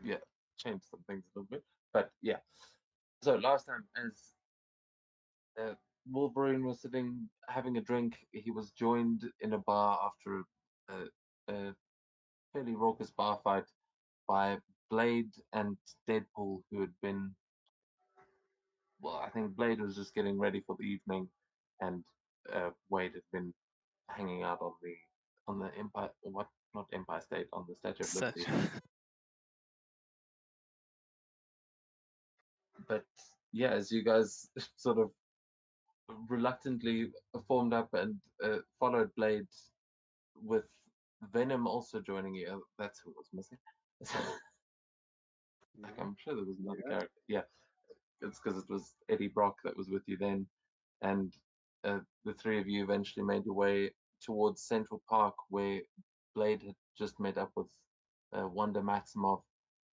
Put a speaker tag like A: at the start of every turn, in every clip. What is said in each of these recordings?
A: yeah, change some things a little bit. But yeah, so last time, as uh, Wolverine was sitting having a drink, he was joined in a bar after a fairly raucous bar fight by Blade and Deadpool, who had been, well, I think Blade was just getting ready for the evening, and Wade had been hanging out on the Empire, what, not Empire State, on the Statue of
B: Such.
A: Liberty. But yeah, as you guys sort of reluctantly formed up and followed Blade, with Venom also joining you. That's who was missing. Like,
C: Yeah.
A: I'm sure there was another
C: Yeah.
A: character. Yeah, it's because it was Eddie Brock that was with you then, and the three of you eventually made your way towards Central Park, where Blade had just met up with Wanda Maximoff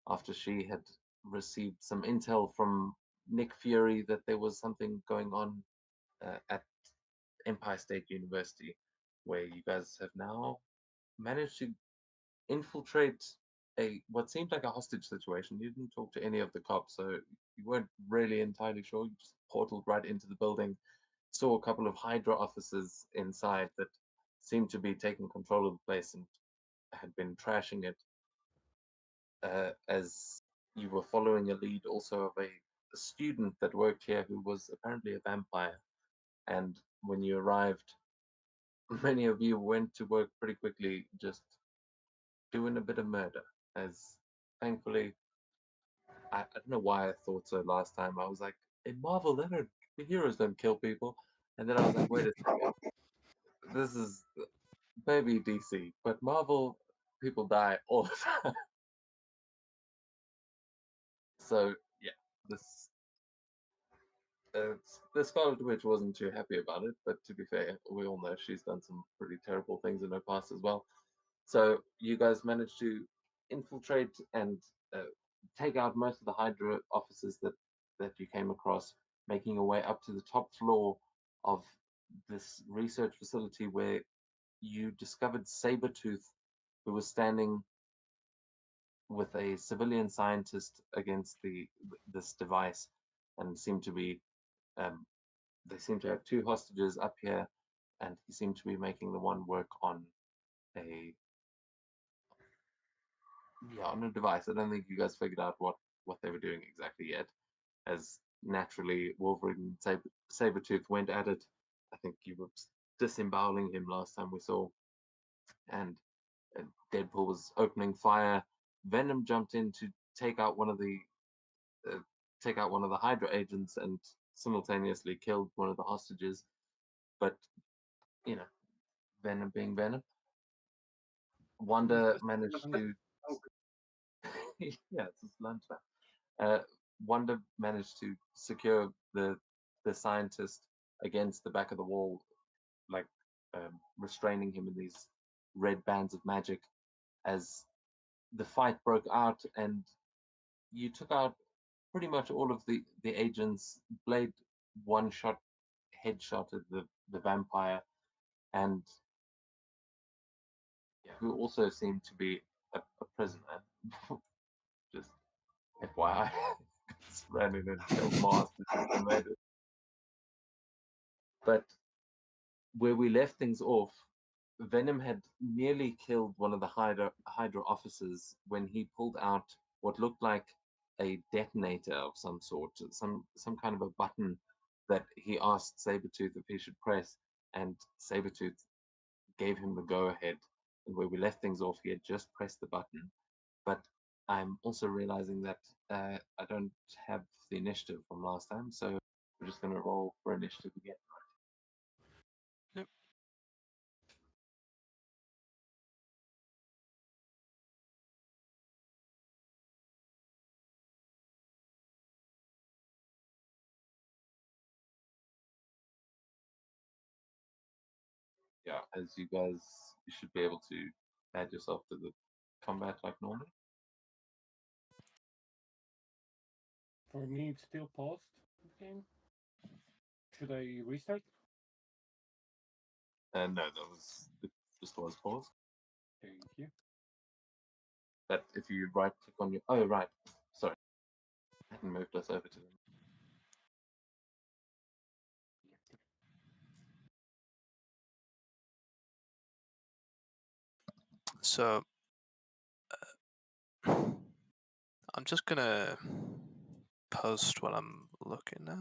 A: after she had received some intel from Nick Fury that there was something going on at Empire State University, where you guys have now managed to infiltrate a what seemed like a hostage situation. You didn't talk to any of the cops, so you weren't really entirely sure. You just portaled right into the building, saw a couple of Hydra officers inside that seemed to be taking control of the place and had been trashing it, as you were following a lead also of a student that worked here who was apparently a vampire. And when you arrived, many of you went to work pretty quickly, just doing a bit of murder. As thankfully, I don't know why I thought so last time. I was like, in Marvel, the heroes don't kill people. And then I was like, wait a second, this is maybe DC, but Marvel, people die all the time. So yeah, this the Scarlet Witch wasn't too happy about it, but to be fair, we all know she's done some pretty terrible things in her past as well. So you guys managed to infiltrate and uh, take out most of the Hydra officers that you came across, making your way up to the top floor of this research facility where you discovered Sabretooth, who was standing with a civilian scientist against the this device, and seemed to be um, they seem to have two hostages up here, and he seemed to be making the one work on a on a device. I don't think you guys figured out what they were doing exactly yet. As naturally, Wolverine and Sabretooth went at it. I think you were disemboweling him last time we saw, and, and Deadpool was opening fire. Venom jumped in to take out one of the uh, Hydra agents and simultaneously killed one of the hostages. But you know, Venom being Venom,
C: It's
A: Wanda
C: just
A: managed
C: another
A: to
C: joke.
A: yeah, it's his lunchtime. Uh, Wanda managed to secure the scientist against the back of the wall, like restraining him in these red bands of magic. As the fight broke out, and you took out pretty much all of the agents. Blade one shot headshotted the vampire, and who also seemed to be a prisoner. Just FYI, just ran in and killed Masters and made it. But where we left things off, Venom had nearly killed one of the Hydra officers when he pulled out what looked like a detonator of some sort, some kind of a button that he asked Sabretooth if he should press, and Sabretooth gave him the go ahead. And where we left things off, he had just pressed the button. But I'm also realizing that I don't have the initiative from last time, so we're just going to roll for initiative again.
B: Yep.
A: Yeah, as you should be able to add yourself to the combat like normal.
C: For me, it's still paused. The game. Should I restart?
A: No, that was just was pause.
C: Thank you.
A: that if you right click on your, oh right, sorry, I hadn't moved us over to them.
B: So I'm just gonna post what I'm looking at.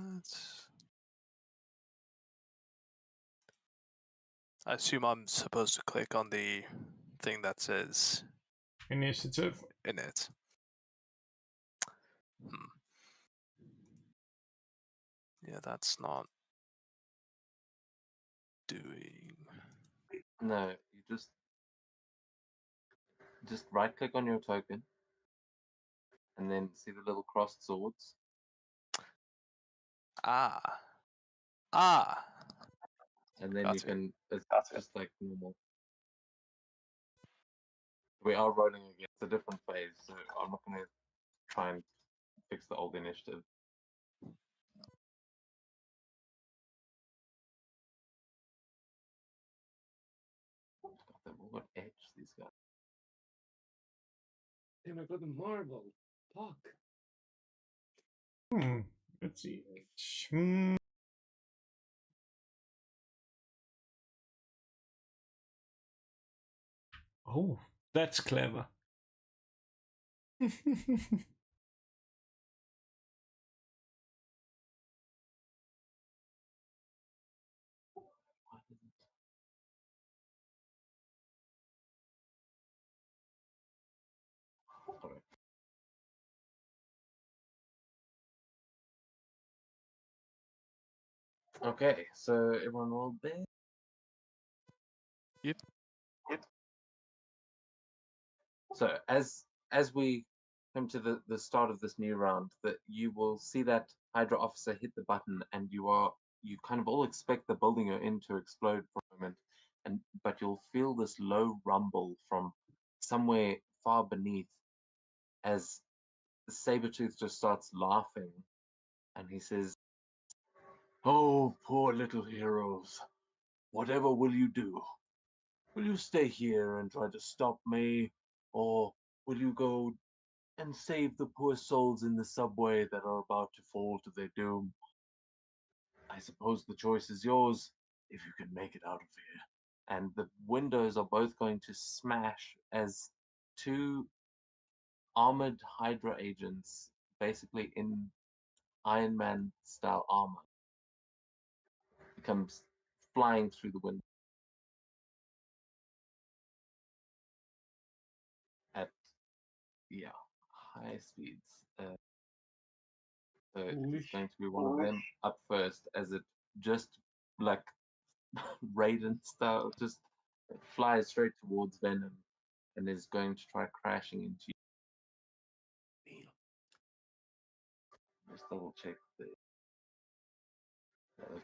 B: I assume I'm supposed to click on the thing that says
D: Initiative.
B: in it. Yeah, that's not doing.
A: No, you just right click on your token, and then see the little crossed swords.
B: Ah.
A: And then
B: Got
A: you
B: it.
A: can, it's
D: Got it.
A: just like normal. We are rolling against a different phase, so I'm not going to try and fix the old initiative. God, they've all got edge, these guys.
C: Damn, I got a marble. Fuck.
D: Let's see. Oh, that's clever.
A: Why didn't- Sorry. Okay, so everyone rolled there.
B: Yep.
A: So as we come to the start of this new round, that you will see that Hydra officer hit the button, and you kind of all expect the building you're in to explode for a moment, but you'll feel this low rumble from somewhere far beneath as Sabretooth just starts laughing, and he says, "Oh, poor little heroes. Whatever will you do? Will you stay here and try to stop me? Or will you go and save the poor souls in the subway that are about to fall to their doom? I suppose the choice is yours if you can make it out of here." And the windows are both going to smash as two armored Hydra agents, basically in Iron Man style armor, comes flying through the window at, yeah, high speeds. So it is going to be one of them up first, as it just like Raiden style, just flies straight towards Venom and is going to try crashing into you. Just double check they've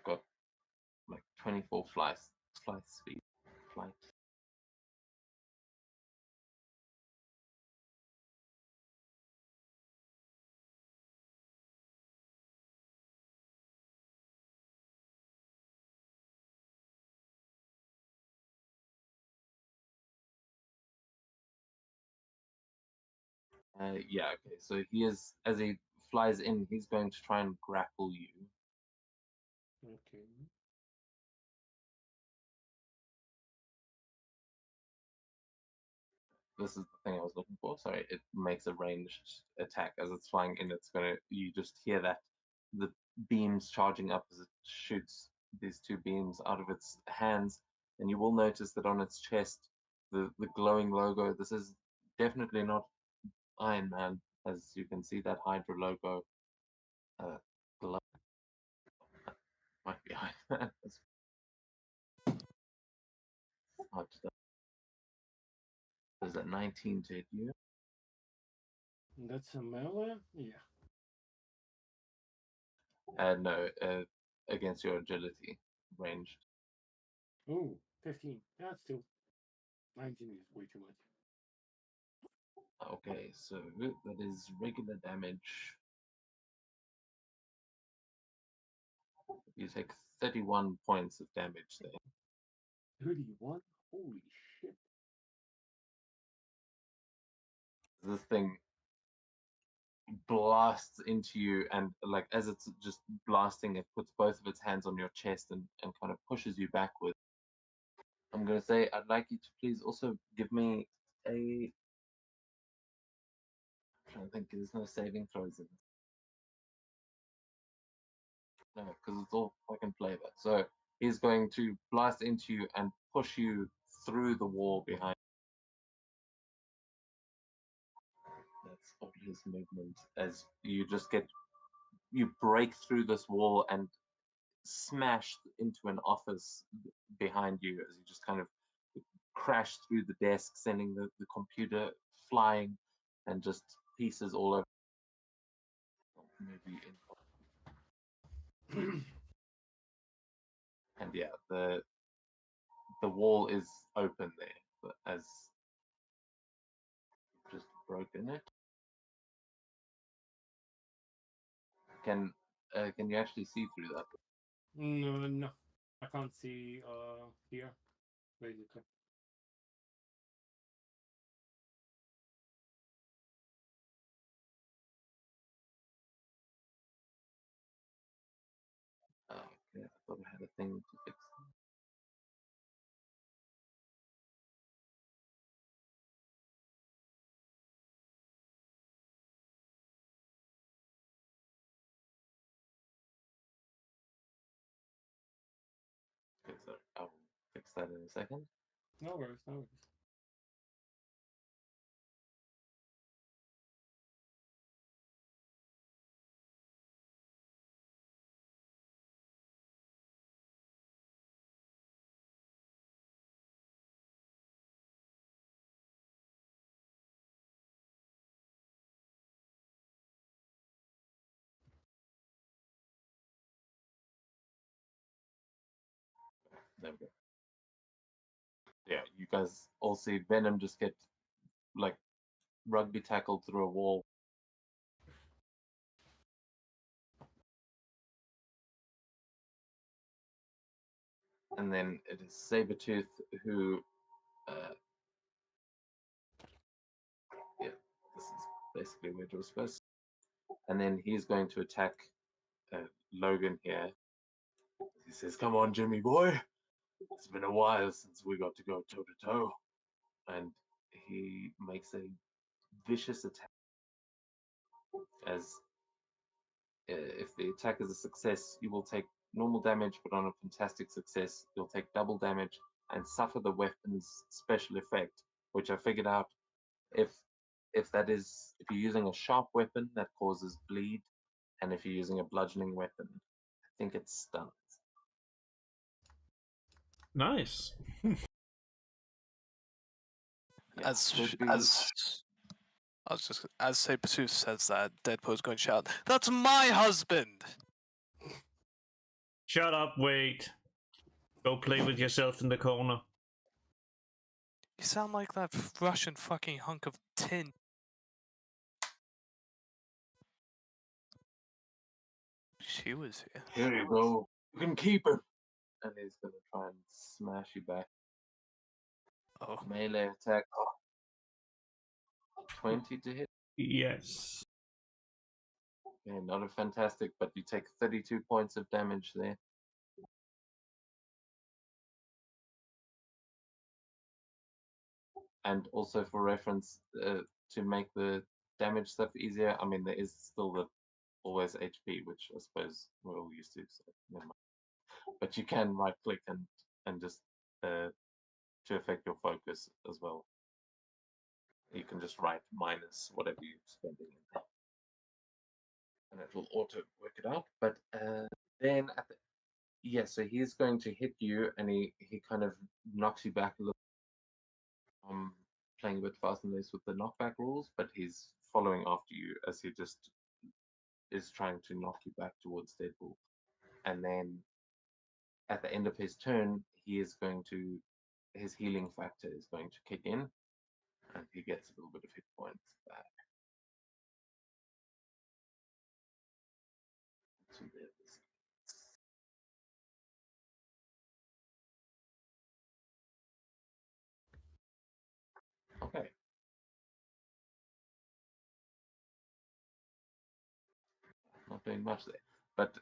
A: got like 24 flight speed. Flight. Yeah, okay. So he is, as he flies in, he's going to try and grapple you.
C: Okay.
A: This is the thing I was looking for. Sorry, it makes a ranged attack as it's flying in. It's gonna, you just hear that the beams charging up as it shoots these two beams out of its hands, and you will notice that on its chest, the glowing logo. This is definitely not Iron Man, as you can see that Hydra logo. Glow might be Iron Man. It's hard to tell. Is that 19 to hit you?
C: That's a melee? Yeah.
A: No, against your agility ranged.
C: Oh, 15. That's still 19 is way too much.
A: Okay, so that is regular damage. You take 31 points of damage there.
C: 31? Holy shit.
A: this thing blasts into you, and like as it's just blasting, it puts both of its hands on your chest and kind of pushes you backward. I'm gonna say I'd like you to please also give me a. I'm trying to think, there's no saving throws in this. No, because it's all fucking flavor. So he's going to blast into you and push you through the wall behind. That's all his movement. As you just you break through this wall and smash into an office behind you as you just kind of crash through the desk, sending the computer flying and just pieces all over. Maybe and yeah, the wall is open there, but as just broken it. Can you actually see through that?
C: No, I can't see here, basically.
A: Oh, okay, I thought I had a thing to fix. Okay, so I'll fix that in a second.
C: No worries, no worries.
A: There we go. Yeah, you guys all see Venom just get like rugby tackled through a wall. And then it is Sabretooth who, yeah, this is basically where it was supposed. And then he's going to attack Logan here. He says, "Come on, Jimmy boy. It's been a while since we got to go toe to toe." And he makes a vicious attack. As if the attack is a success, you will take normal damage, but on a fantastic success, you'll take double damage and suffer the weapon's special effect, which I figured out if if you're using a sharp weapon that causes bleed, and if you're using a bludgeoning weapon, I think it stuns.
D: Nice.
A: Yeah,
B: As
A: could be-
B: I was just as Sabretooth says that, Deadpool's going to shout, "That's my husband!"
D: Shut up, wait. Go play with yourself in the corner.
B: You sound like that Russian fucking hunk of tin. She was here.
A: Here you go. You can keep him. And he's gonna try and smash you back.
B: Oh,
A: Melee attack. 20 to hit.
D: Yes.
A: Yeah, not a fantastic, but you take 32 points of damage there. And also for reference, to make the damage stuff easier, I mean, there is still the always HP, which I suppose we're all used to, so never mind. But you can right click and just to affect your focus as well. You can just write minus whatever you're spending in there. And it will auto work it out. But then at the yeah, so he's going to hit you, and he kind of knocks you back a little. Playing a bit fast and loose with the knockback rules, but he's following after you as he just is trying to knock you back towards Deadpool. And then at the end of his turn, his healing factor is going to kick in, and he gets a little bit of hit points back. So okay. not doing much there. But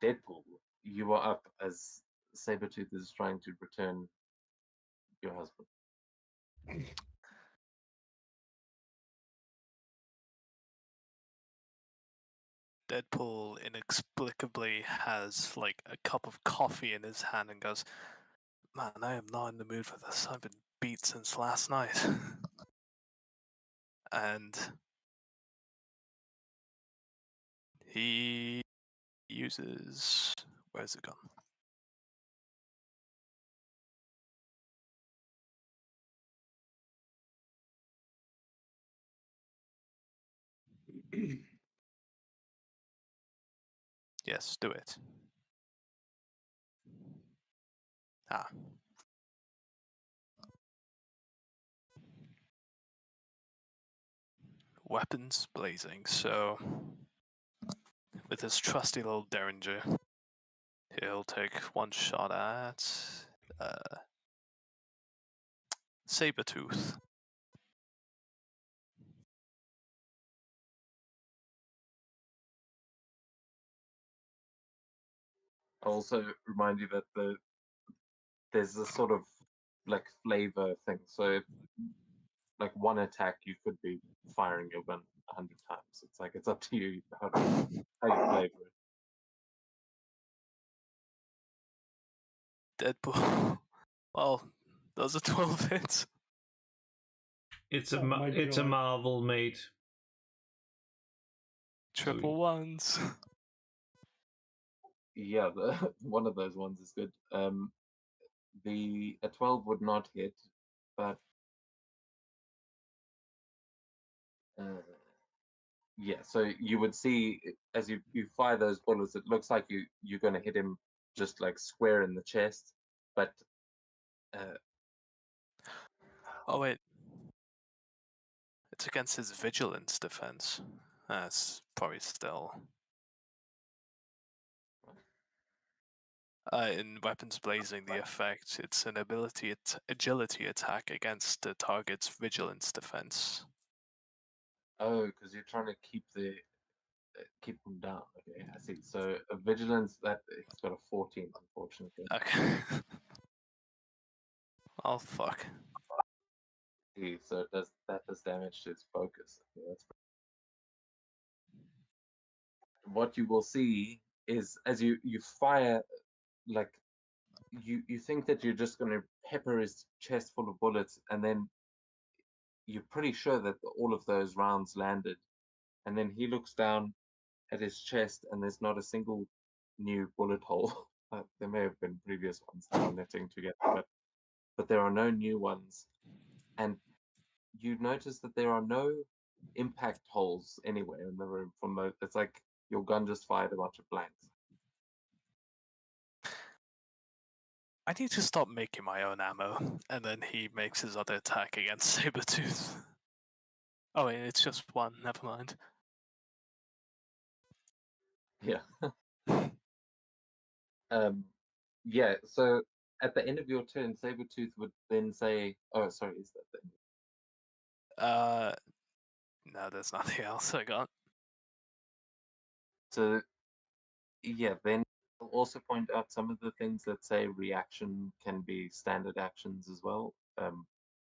A: Deadpool, you are up as Sabretooth is trying to return your husband.
B: Deadpool inexplicably has like a cup of coffee in his hand and goes, "Man, I am not in the mood for this. I've been beat since last night." And he uses, where's it gone? Yes, do it. Ah. Weapons blazing, so with his trusty little derringer, he'll take one shot at Sabretooth.
A: I'll also remind you that there's a sort of like flavor thing. So like one attack, you could be firing your gun 100 times. It's like it's up to you how you flavor it.
B: Deadpool. Well, those are 12 hits.
D: It's
C: Oh my
D: a
C: God.
D: Marvel made.
B: Triple ones.
A: Yeah, one of those ones is good. A 12 would not hit, but yeah. So you would see as you fire those bullets, it looks like you're going to hit him just like square in the chest, but
B: Oh wait. It's against his vigilance defense. That's probably still. In Weapons Blazing, the effect, it's an agility attack against the target's vigilance defense.
A: oh, because you're trying to keep them down. Okay, I see. So a vigilance that it's got a 14, unfortunately.
B: Okay. Oh fuck.
A: See, so that does damage to its focus. Okay, that's what you will see is as you fire, like you think that you're just going to pepper his chest full of bullets, and then you're pretty sure that all of those rounds landed, and then he looks down at his chest, and there's not a single new bullet hole. There may have been previous ones that are knitting together, but there are no new ones, and you notice that there are no impact holes anywhere in the room. From the, it's like your gun just fired a bunch of blanks.
B: I need to stop making my own ammo. And then he makes his other attack against Sabretooth. Oh wait, it's just one, never mind.
A: Yeah. Yeah. So at the end of your turn, Sabretooth would then say, "Oh, sorry, is that the end?"
B: No, there's nothing else I got.
A: So yeah, then I'll also point out some of the things that say reaction can be standard actions as well.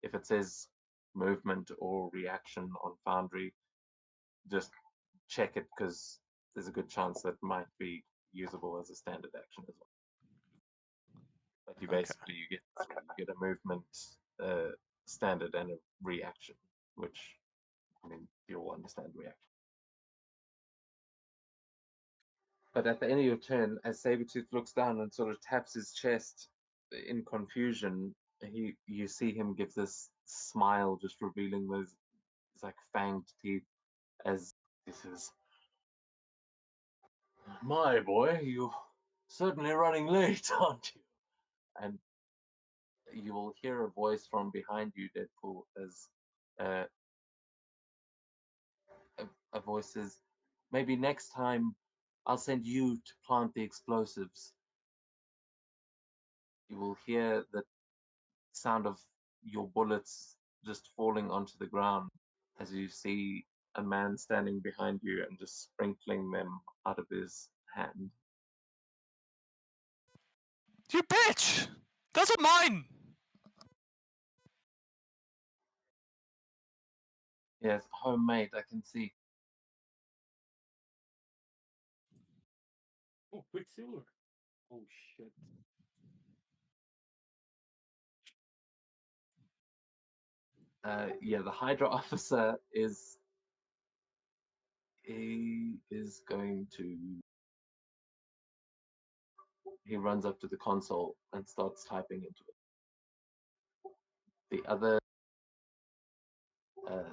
A: If it says movement or reaction on Foundry, just check it because there's a good chance that might be usable as a standard action as well. But you
B: Okay.
A: basically you get a movement standard and a reaction, which I mean you'll understand reaction. But at the end of your turn, as Sabretooth looks down and sort of taps his chest in confusion, you see him give this smile, just revealing those like fanged teeth as this is my boy, you're certainly running late, aren't you? And you will hear a voice from behind you, Deadpool, as uh, a voice says, maybe next time I'll send you to plant the explosives. You will hear the sound of your bullets just falling onto the ground as you see a man standing behind you and just sprinkling them out of his hand.
B: You bitch! Those are mine!
A: Yes, homemade, I can see.
C: Oh, Quicksilver. Oh shit.
A: Yeah, the Hydra officer he is going to he runs up to the console and starts typing into it. Uh,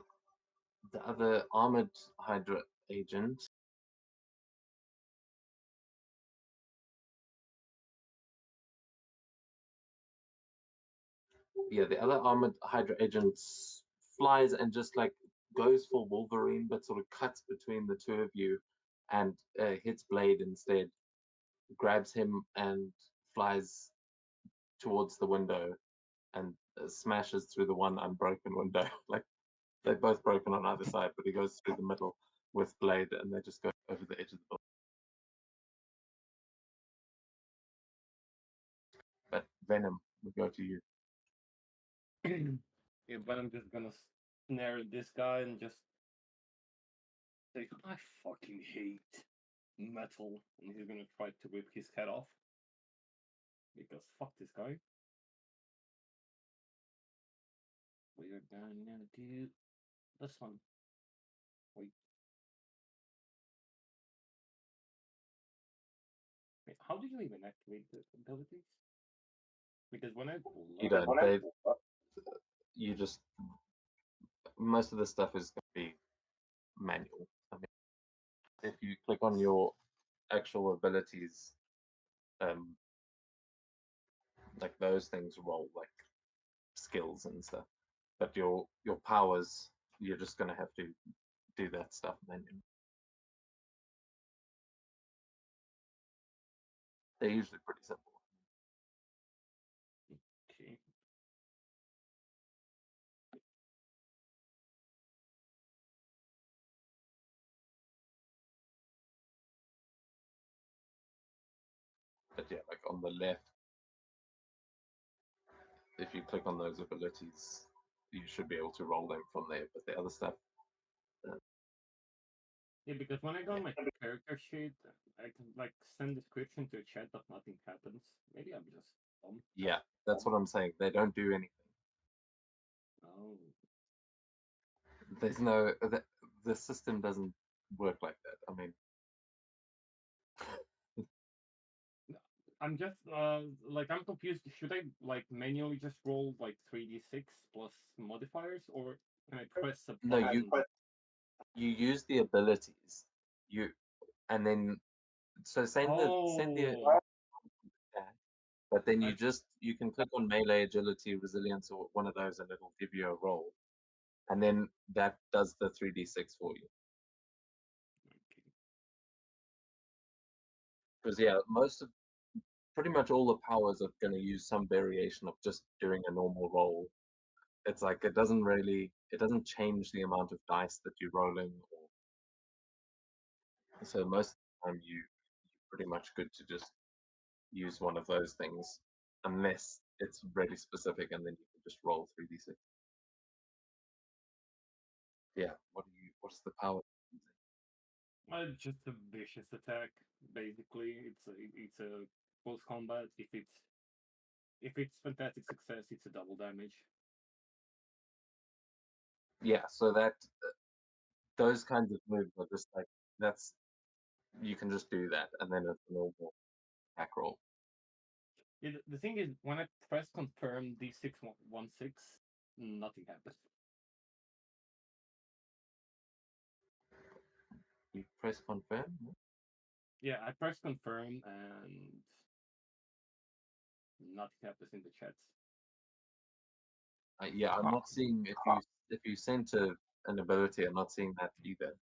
A: the other armored Hydra agent the other armored Hydra agent flies and just like goes for Wolverine, but sort of cuts between the two of you and hits Blade instead, grabs him and flies towards the window and smashes through the one unbroken window. Like they're both broken on either side, but he goes through the middle with Blade and they just go over the edge of the building. But Venom, we go to you.
C: Yeah, but I'm just gonna snare this guy and just say, I fucking hate metal. And he's gonna try to rip his head off. Because fuck this guy. We're gonna do this one. Wait. Wait, how did you even activate the abilities? Because when I pull
A: You
C: up,
A: don't. You just most of the stuff is going to be manual. I mean, if you click on your actual abilities, like those things roll like skills and stuff. But your powers, you're just going to have to do that stuff manually. They're usually pretty simple.
C: okay.
A: But yeah, like on the left, if you click on those abilities, you should be able to roll them from there. But the other stuff,
C: Yeah, because when I go on my character sheet, I can like send description to a chat, but nothing happens. Maybe I'm just dumb.
A: yeah, that's what I'm saying. They don't do anything.
C: Oh.
A: There's no the system doesn't work like that. I mean,
C: I'm just like I'm confused. Should I like manually just roll like 3d6 plus modifiers, or can I press a
A: no,
C: button?
A: you use the abilities, and then so send the
C: Oh,
A: attack, but then
C: I,
A: you can click on melee, agility, resilience, or one of those, and it'll give you a roll, and then that does the 3d6 for you.
C: okay.
A: Because yeah, pretty much all the powers are going to use some variation of just doing a normal roll. It's like it doesn't change the amount of dice that you're rolling, so most of the time you're pretty much good to just use one of those things, unless it's really specific, and then you can just roll 3d6. Yeah, what is the power?
C: Just a vicious attack. Basically, it's a close combat. If it's fantastic success, it's a double damage.
A: Yeah, so that those kinds of moves are just like that's you can just do that, and then it's a normal attack roll.
C: Yeah, the thing is, when I press confirm D616, nothing happens.
A: You press confirm.
C: Yeah, I press confirm and nothing happens in the chats.
A: Yeah, I'm not seeing if you sent an ability. I'm not seeing that either.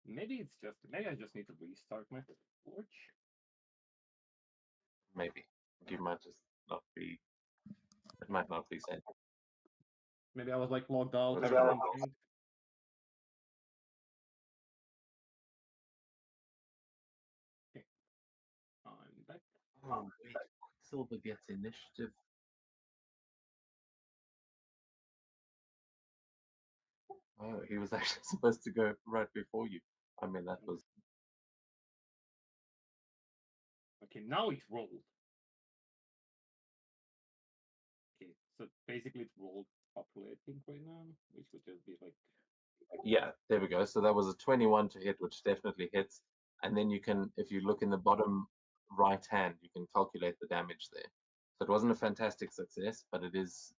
C: Maybe I just need to restart my forge.
A: Maybe you might just not be. It might not be sent.
C: Maybe I was like logged out
A: What's
C: or
A: wrong?
C: something.
A: Oh wait, Quicksilver gets initiative. Oh, he was actually supposed to go right before you. I mean, that was
C: Okay, now it rolled. Okay, so basically it rolled properly, I think, right now, which would just be like
A: yeah. There we go. So that was a 21 to hit, which definitely hits. And then you can, if you look in the bottom right hand, you can calculate the damage there. So it wasn't a fantastic success, but it is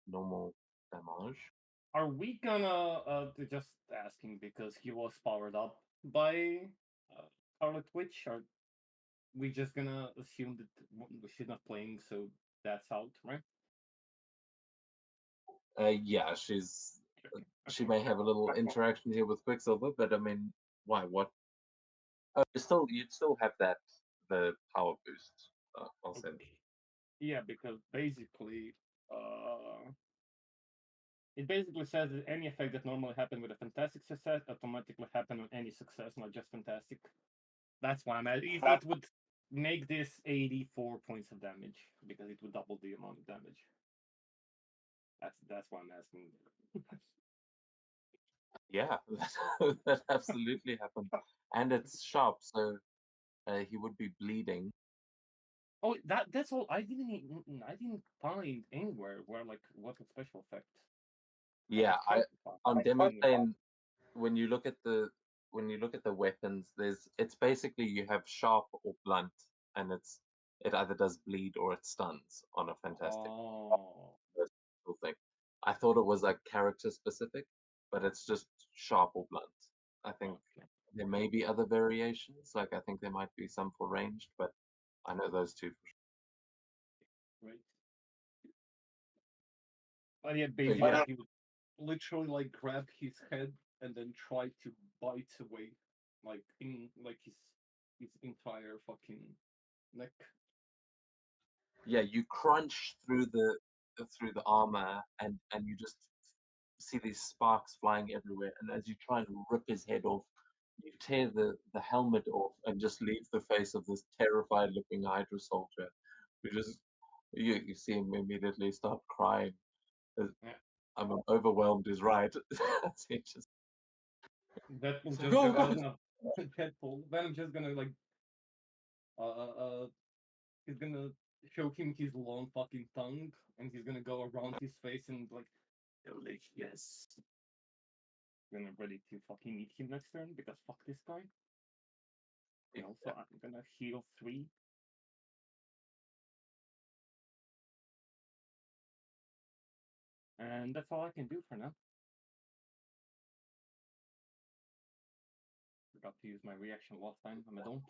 A: normal damage.
C: Are we gonna just asking because he was powered up by Scarlet Witch? Are we just gonna assume that she's not playing, so that's out, right?
A: Yeah, she
C: Okay.
A: may have a little interaction here with Quicksilver, but I mean, why? What? Oh, you'd still have the power boost. I'll say that.
C: Okay. Yeah, because basically, it basically says that any effect that normally happened with a fantastic success automatically happen on any success, not just fantastic. That's why I'm at. It would make this 84 points of damage because it would double the amount of damage. That's why I'm asking.
A: Yeah, that absolutely happened, and it's sharp, so he would be bleeding.
C: Oh, that's all. I didn't find anywhere where like what a special effect.
A: Yeah,
C: tried to find
A: on
C: it
A: demo
C: anywhere.
A: plane when you look at the weapons, it's basically you have sharp or blunt, and it either does bleed or it stuns on a fantastic
C: Oh,
A: thing. I thought it was like character specific, but it's just sharp or blunt. I think
C: okay,
A: there may be other variations, like I think there might be some for ranged, but I know those two for
C: right. But yeah,
A: sure. So
C: basically
A: yeah,
C: he would literally like grab his head and then try to bite away, like in like his entire fucking neck.
A: yeah, you crunch through the armor, and you just see these sparks flying everywhere. And as you try and rip his head off, you tear the helmet off and just leave the face of this terrified looking Hydra soldier, who just you see him immediately start crying. Uh,
C: Yeah.
A: I'm overwhelmed is right. He just
C: Deadpool
A: it's like,
C: just
A: oh
C: gonna
A: god.
C: not Deadpool. Venom just gonna like he's gonna show him his long fucking tongue and he's gonna go around his face and like delicious. Gonna ready to fucking eat him next turn because fuck this guy. And also I'm gonna heal 3. And that's all I can do for now. Forgot to use my reaction last time. I don't.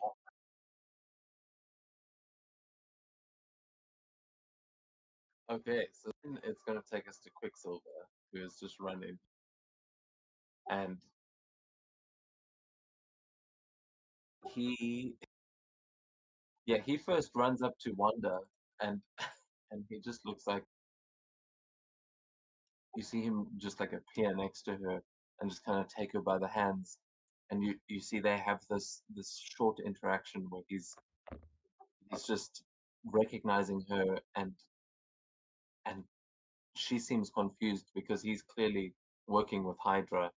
A: Okay, so then it's gonna take us to Quicksilver, who is just running, and he he first runs up to Wanda, and and he just looks like you see him just like appear next to her and just kind of take her by the hands, and you see they have this short interaction where he's just recognizing her, and she seems confused because he's clearly working with Hydra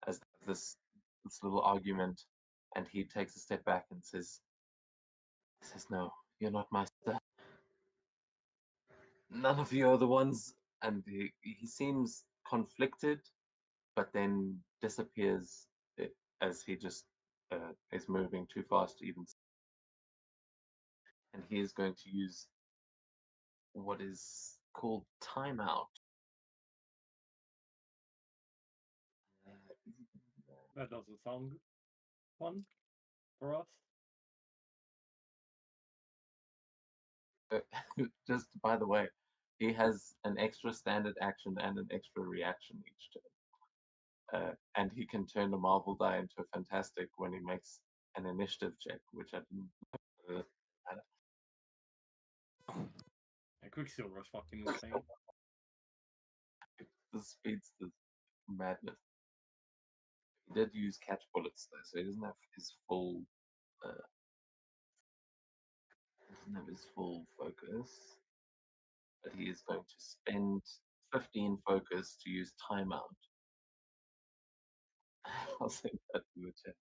A: as this little argument, and he takes a step back and says no, you're not my sister, none of you are the ones, and he seems conflicted, but then disappears as he just is moving too fast to even. And he is going to use what is called timeout.
C: That doesn't sound fun for us.
A: Just by the way, he has an extra standard action and an extra reaction each turn. And he can turn a Marvel die into a fantastic when he makes an initiative check, which I didn't.
C: Yeah, Quicksilver's fucking insane.
A: The speedster's madness. He did use catch bullets though, so he doesn't have his full doesn't have his full focus, but he is going to spend 15 focus to use timeout. I'll send that to the chat.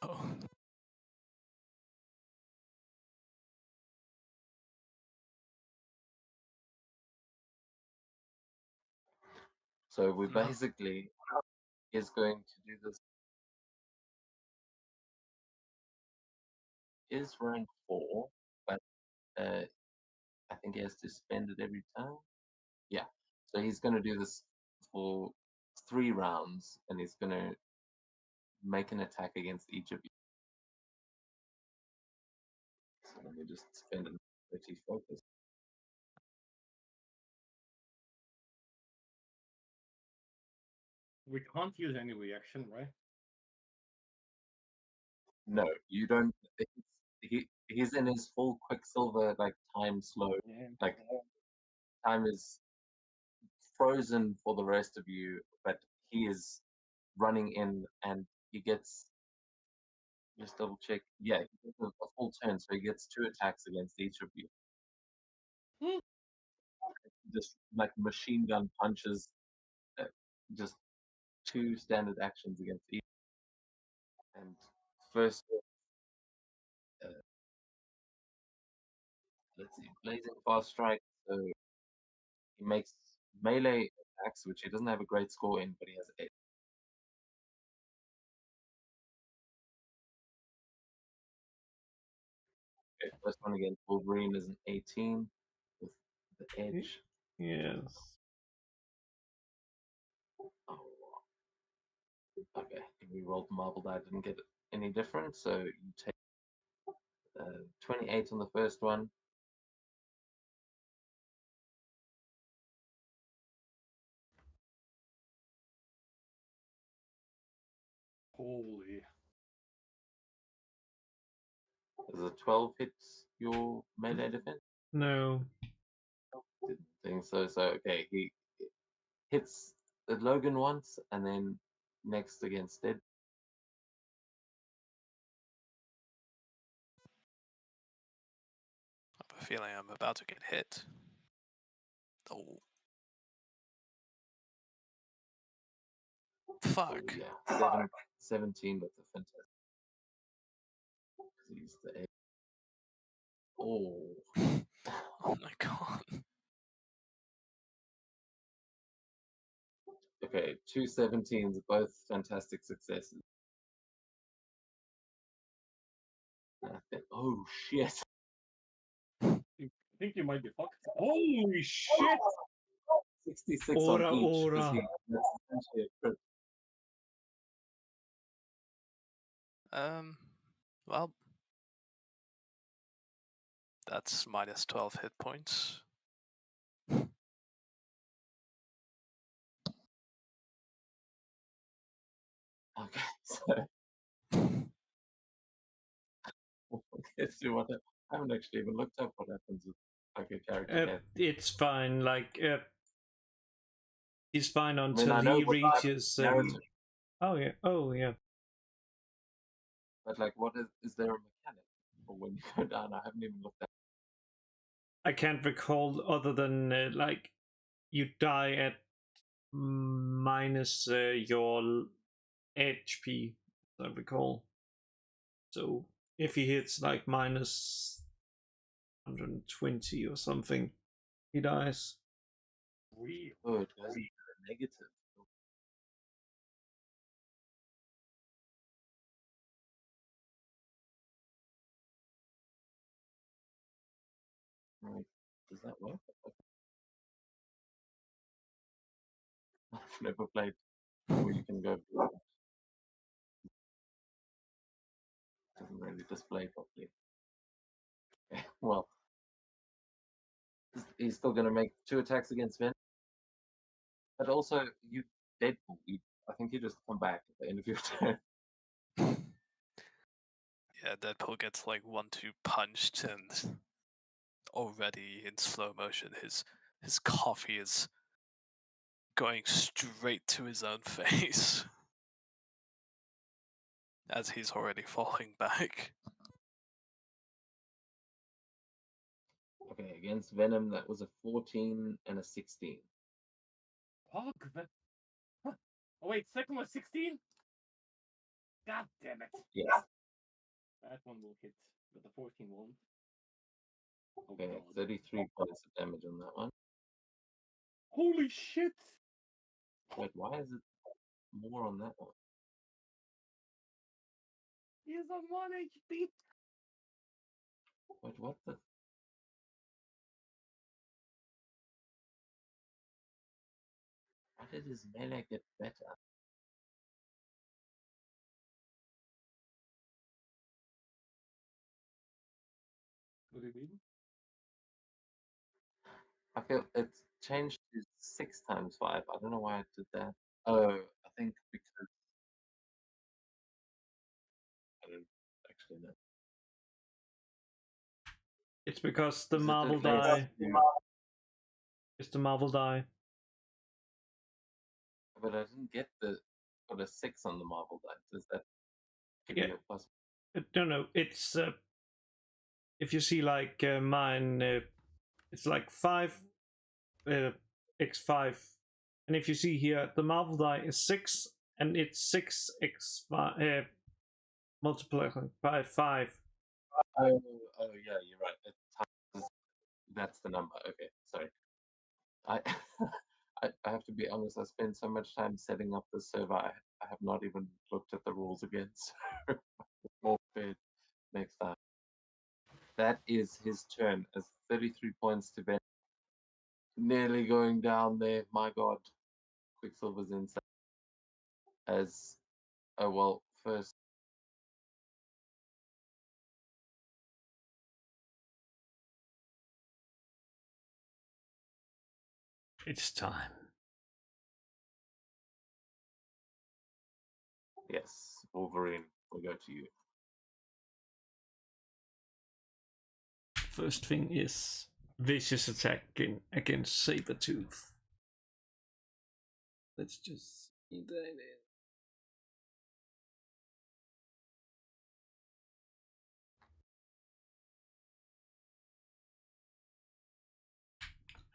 B: Oh.
A: So we
B: No.
A: basically is going to do this. Is rank 4, but I think he has to spend it every time. Yeah. So he's going to do this for 3 rounds, and he's going to make an attack against each of you. So let me just spend 30 focus.
C: We can't use any reaction, right?
A: No, you don't. He's in his full Quicksilver like time slow.
C: Yeah.
A: Like time is frozen for the rest of you, but he is running in and he gets just double check. Yeah, he gets a full turn, so he gets 2 attacks against each of you.
C: Hmm.
A: Just like machine gun punches, just 2 standard actions against each. And first, let's see, blazing fast strike. So he makes melee attacks, which he doesn't have a great score in, but he has 8. Okay, first one against Wolverine is an 18 with the edge.
D: Yes.
A: Oh, okay. We rolled the marble die, didn't get any different, so you take 28 on the first one.
C: Holy.
A: Does a 12 hit your melee defense?
D: No.
A: Didn't think so. So okay, he hits Logan once, and then next against Dead.
B: I have a feeling I'm about to get hit. Oh. Fuck.
A: Yeah, 17 with the fantastic. He's the 8. Oh.
B: Oh my god.
A: Okay, 2 17s, both fantastic successes. Oh shit!
C: I think you might be fucked. Holy shit!
A: 66
D: Ora,
A: on each.
D: ora.
A: That's essentially a crit.
B: Well, that's minus 12 hit points.
A: Okay, so let's see what I haven't actually even looked up what happens with like a character death.
D: It's fine. Like he's fine
A: I mean,
D: until
A: I know
D: he
A: what
D: reaches.
A: narrative,
D: Oh yeah. Oh yeah.
A: but like, what is there a mechanic for when you go down? I haven't even looked at.
D: I can't recall other than like you die at minus your HP. I recall. So if he hits like minus 120 or something, he dies.
C: Real.
A: Oh, it goes into the negative. Right. Does that work? I've never played where you can go. Doesn't really display properly. Okay, well, he's still going to make 2 attacks against Ven. But also, you Deadpool. I think you just come back at the end of your turn.
B: Yeah, Deadpool gets like 1-2 punched, and already in slow motion, his coffee is going straight to his own face as he's already falling back.
A: Okay, against Venom, that was a 14 and a 16.
C: Fuck. Huh. Oh wait, second was 16? God damn it.
A: Yes.
C: That one will hit, but the 14 won't. Oh
A: Okay,
C: god.
A: 33 points of damage on that one.
C: Holy shit!
A: Wait, why is it more on that one?
C: He's on 1 HP!
A: Wait, what the? Why did his melee get better?
C: What do you mean?
A: I feel it's changed to 6 times 5. I don't know why it did that. Oh, I think because I don't actually know.
D: It's because the
A: Is it
D: Marvel
A: okay
D: die.
A: to-
D: It's the Marvel die.
A: But I didn't get the got a 6 on the Marvel die. Does that give
D: Yeah.
A: you a plus?
D: No. It's if you see like mine, it's like 5 x5, and if you see here, the Marvel die is 6, and it's 6x5 multiplied by 5.
A: Oh, yeah, you're right. That's the number. Okay, sorry. I I have to be honest. I spent so much time setting up the server. I have not even looked at the rules again. So more prepared next time. That is his turn. As 33 points to Ben. Nearly going down there. My God, Quicksilver's inside. As oh well, first
D: It's time.
A: yes, Wolverine. We'll go to you.
D: First thing is vicious attack against Sabretooth. Let's just see that in.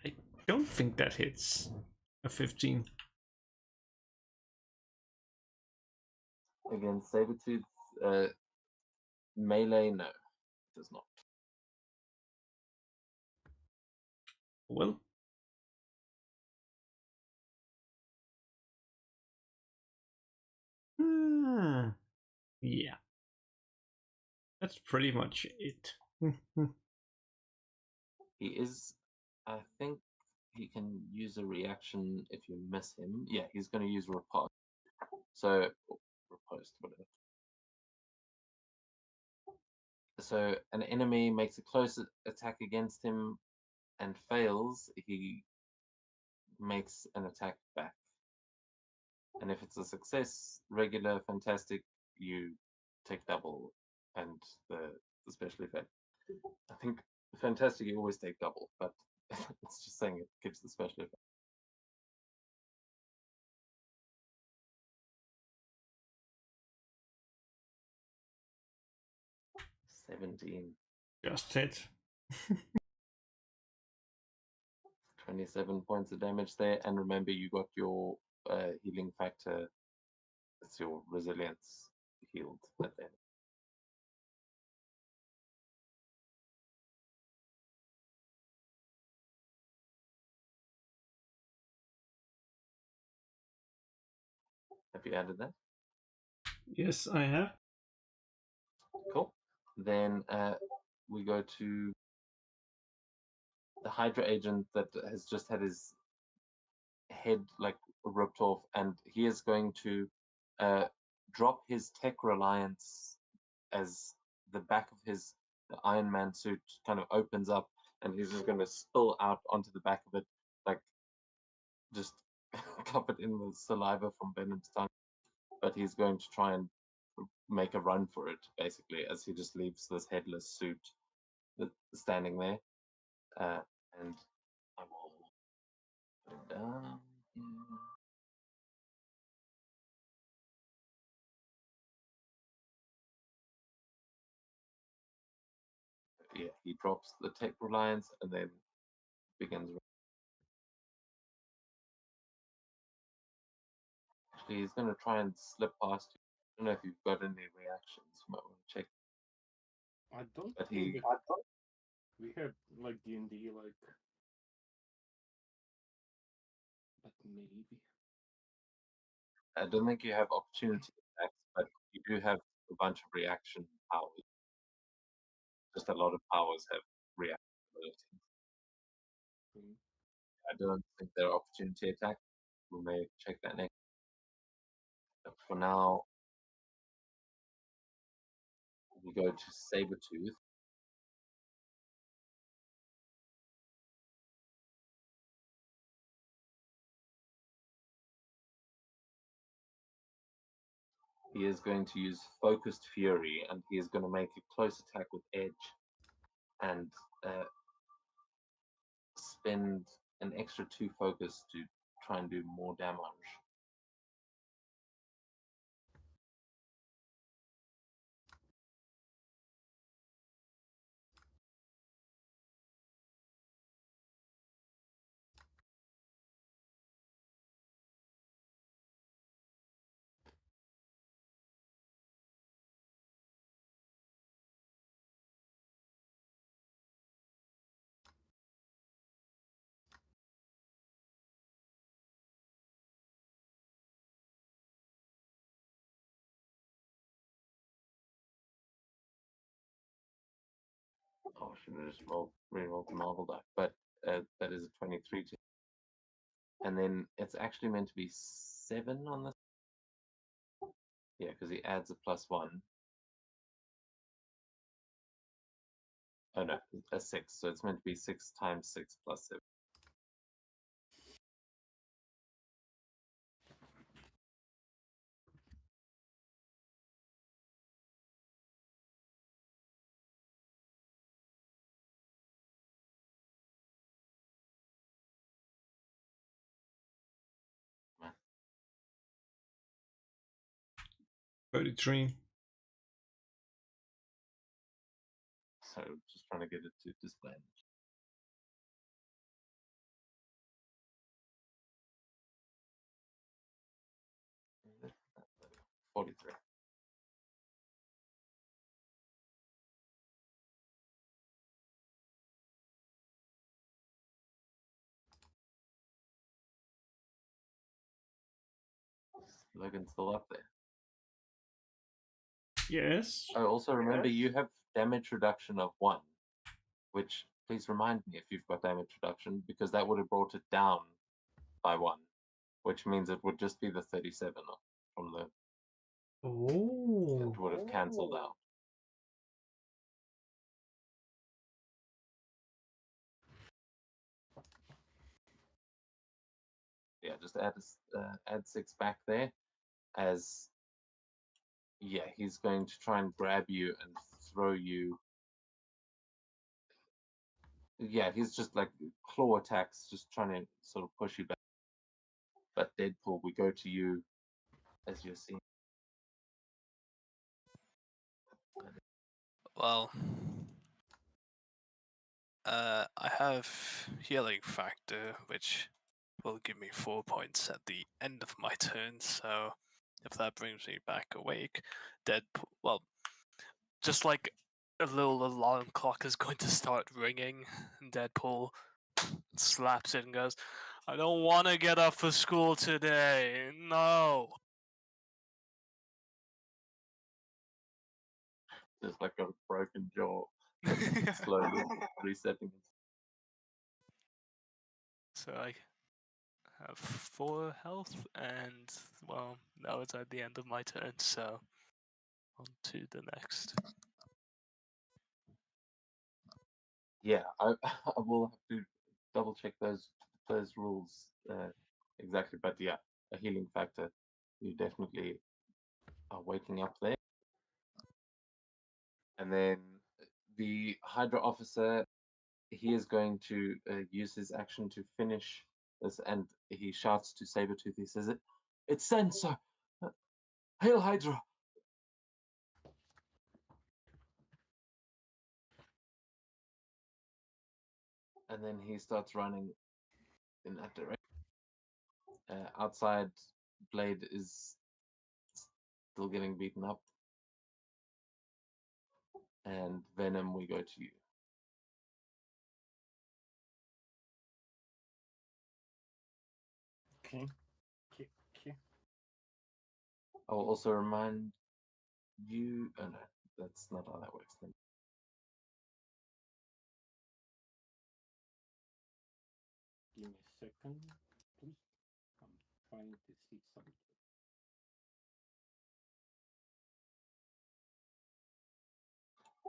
D: I don't think that hits a 15.
A: Against Sabretooth, melee, no, it does not.
D: Well, yeah, that's pretty much it.
A: He is, I think he can use a reaction if you miss him. Yeah, he's going to use riposte. So, riposte, whatever. So, an enemy makes a close attack against him and fails, he makes an attack back. And if it's a success, regular, fantastic, you take double, and the special effect. I think fantastic, you always take double, but it's just saying it gives the special effect. $17.
D: Just hit.
A: 27 points of damage there, and remember you got your healing factor. It's your resilience healed at the end. Have you added that?
D: Yes, I have.
A: Cool. Then we go to the Hydra agent that has just had his head like ripped off, and he is going to drop his tech reliance as the back of his Iron Man suit kind of opens up, and he's just going to spill out onto the back of it, like just covered in the saliva from Venom's tongue. But he's going to try and make a run for it, basically, as he just leaves this headless suit standing there. And I will put it down. Mm. Yeah, he drops the tech reliance and then begins. Actually, he's going to try and slip past you. I don't know if you've got any reactions. You might want to check.
C: I don't
A: But
C: think
A: he,
C: we have like D&D like, but maybe.
A: I don't think you have opportunity attacks, but you do have a bunch of reaction powers. Just a lot of powers have reaction abilities.
C: Hmm.
A: I don't think they're opportunity attacks. We may check that next. But for now, we go to Sabretooth. He is going to use Focused Fury, and he is going to make a close attack with Edge, and spend an extra 2 focus to try and do more damage. Oh, I should have just re-rolled the Marvel die, but that is a 23 to, and then it's actually meant to be 7 on this. Yeah, because he adds a +1. Oh no, a 6. So it's meant to be 6 times 6 plus 7. Man.
D: 33.
A: So just trying to get it to display. 43. Logan's still up there.
D: Yes.
A: Oh, also remember you have damage reduction of 1, which please remind me if you've got damage reduction, because that would have brought it down by 1, which means it would just be the 37 from the.
D: Oh.
A: It would have cancelled out. Yeah, just add 6 back there, as yeah, he's going to try and grab you and throw you. Yeah, he's just like claw attacks, just trying to sort of push you back. But Deadpool, we go to you as you're seeing.
B: Well, I have healing factor, which will give me 4 points at the end of my turn. So if that brings me back awake, Deadpool. Well, just like a little alarm clock is going to start ringing, and Deadpool slaps it and goes, "I don't want to get up for school today. No."
A: Just like a broken jaw, slowly resetting.
B: So I have 4 health, and well, now it's at the end of my turn. So on to the next.
A: Yeah, I will have to double check those rules exactly, but yeah, a healing factor. You definitely are waking up there, and then the Hydra officer, he is going to use his action to finish and he shouts to Sabretooth. He says, It's Sensor! Hail Hydra! And then he starts running in that direction. Outside, Blade is still getting beaten up. And Venom, we go to you.
C: Okay. Okay.
A: I will also remind you. Oh no, that's not how that works then.
C: Give me a second, please. I'm trying to see something.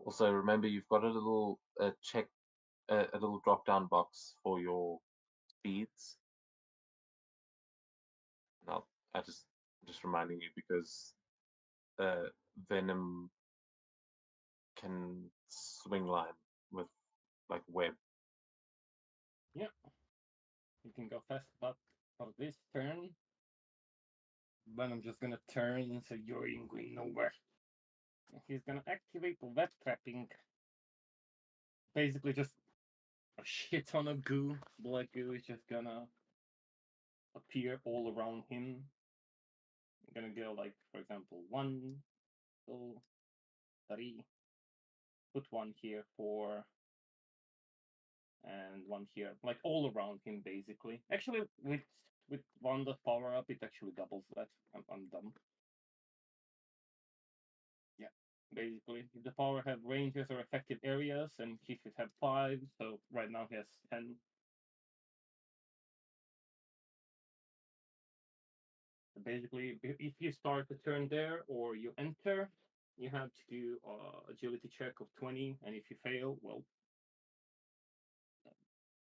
A: Also, remember you've got a little check, a little drop-down box for your speeds. Now, I'm just reminding you because Venom can swing line with like web.
C: Yeah. You can go fast, but for this turn, then I'm just gonna turn and say you ain't going nowhere. He's gonna activate web trapping. Basically, just a shit ton of goo. Black goo is just gonna appear all around him. I'm gonna go like, for example, 1, 2, 3. Put one here for, and one here, like all around him, basically. Actually, with one that power up, it actually doubles that. I'm dumb. Yeah, basically, if the power have ranges or effective areas, and he should have 5. So right now he has 10. Basically, if you start the turn there or you enter, you have to do agility check of 20, and if you fail, well,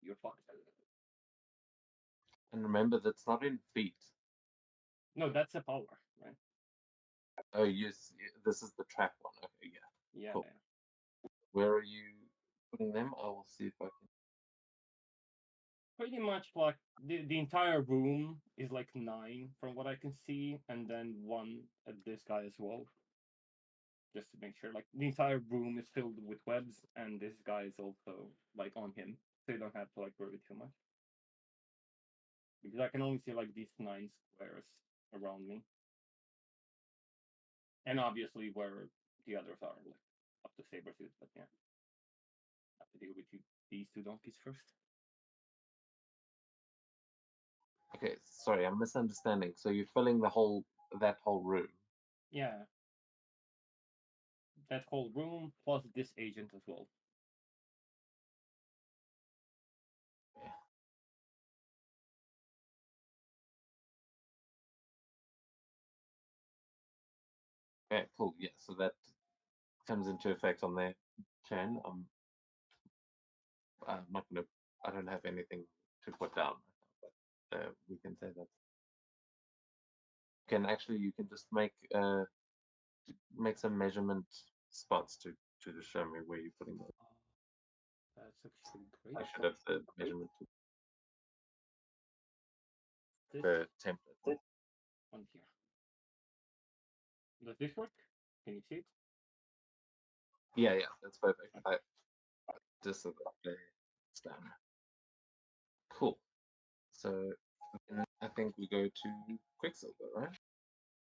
C: you're fucked.
A: And remember, that's not in feet.
C: No, that's a power, right?
A: Oh, yes, this is the trap one. Okay, yeah.
C: Yeah.
A: Cool. Where are you putting them? I will see if I can.
C: Pretty much like the entire room is like 9 from what I can see, and then 1 at this guy as well. Just to make sure, like the entire room is filled with webs, and this guy is also like on him, so you don't have to like worry too much. Because I can only see like these 9 squares around me, and obviously where the others are, like up to Sabretooth. But yeah, I have to deal with these 2 donkeys first.
A: Okay, sorry, I'm misunderstanding. So you're filling that whole room.
C: Yeah, that whole room plus this agent as well.
A: Okay, cool. Yeah, so that comes into effect on their turn. I'm not gonna. I don't have anything to put down, but we can say that. You can just make some measurement spots to show me where you're putting them.
C: That's actually great.
A: I should have the measurement
C: This
A: template.
C: one here. Does this work? Can you see it?
A: Yeah, that's perfect. I just so that it's down. Cool. So I think we go to Quicksilver, right?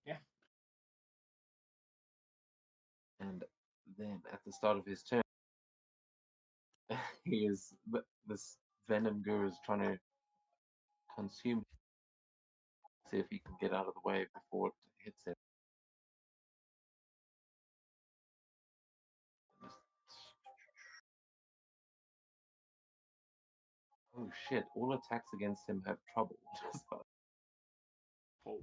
C: Yeah.
A: And then at the start of his turn, this venom guru is trying to consume. See if he can get out of the way before it hits him. Oh shit! All attacks against him have trouble.
C: Holy.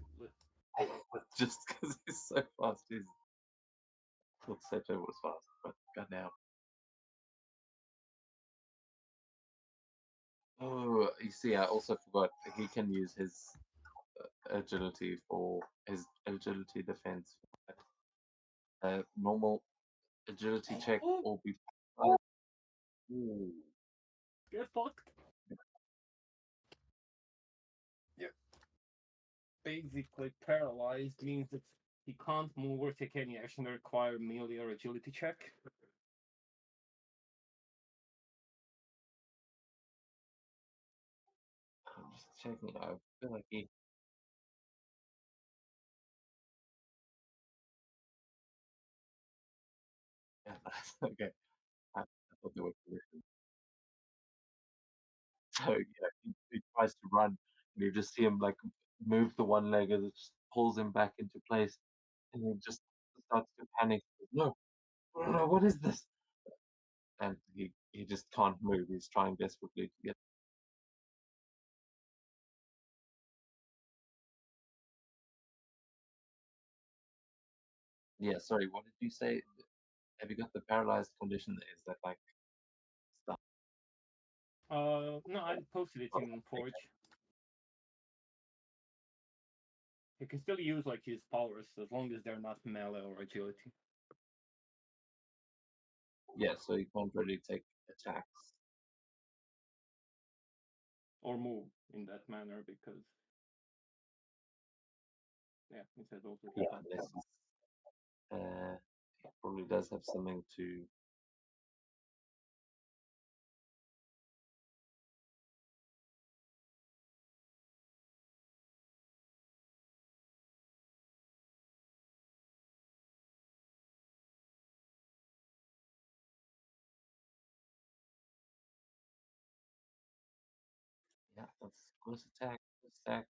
A: Just because he's so fast. I thought Seto was fast, but goddamn. Oh, you see, I also forgot he can use his agility for his agility defense. Normal agility check or be. Ooh.
C: Get fucked. basically paralyzed means that he can't move or take any action that require melee or agility check.
A: I'm just checking. I feel like he. Yeah, that's okay. I thought they were conditioned. So yeah, he tries to run, and you just see him like move the one leg as it just pulls him back into place, and he just starts to panic. No, no, no, what is this? And he just can't move. He's trying desperately to get. Yeah, sorry. What did you say? Have you got the paralyzed condition? Is that like stuff?
C: No, I posted it
A: Oh,
C: in
A: okay.
C: Forge. He can still use like his powers as long as they're not melee or agility
A: Yeah, so you can't really take attacks.
C: or move in that manner because yeah, it says also he
A: Yeah,
C: can't.
A: unless he probably does have something to. Yeah, that's close attack. Close attack.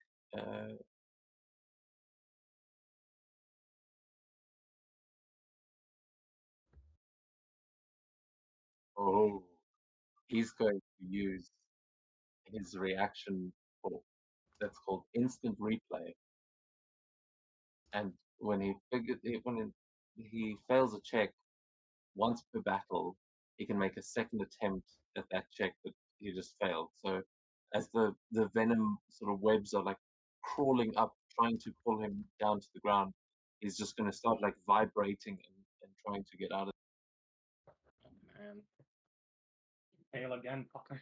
A: Oh, he's going to use his reaction for that's called instant replay. And when he fails a check once per battle, he can make a second attempt at that check that he just failed. So as the venom sort of webs are like crawling up, trying to pull him down to the ground, he's just going to start like vibrating and trying to get out of.
C: Oh man, fail again, fucker.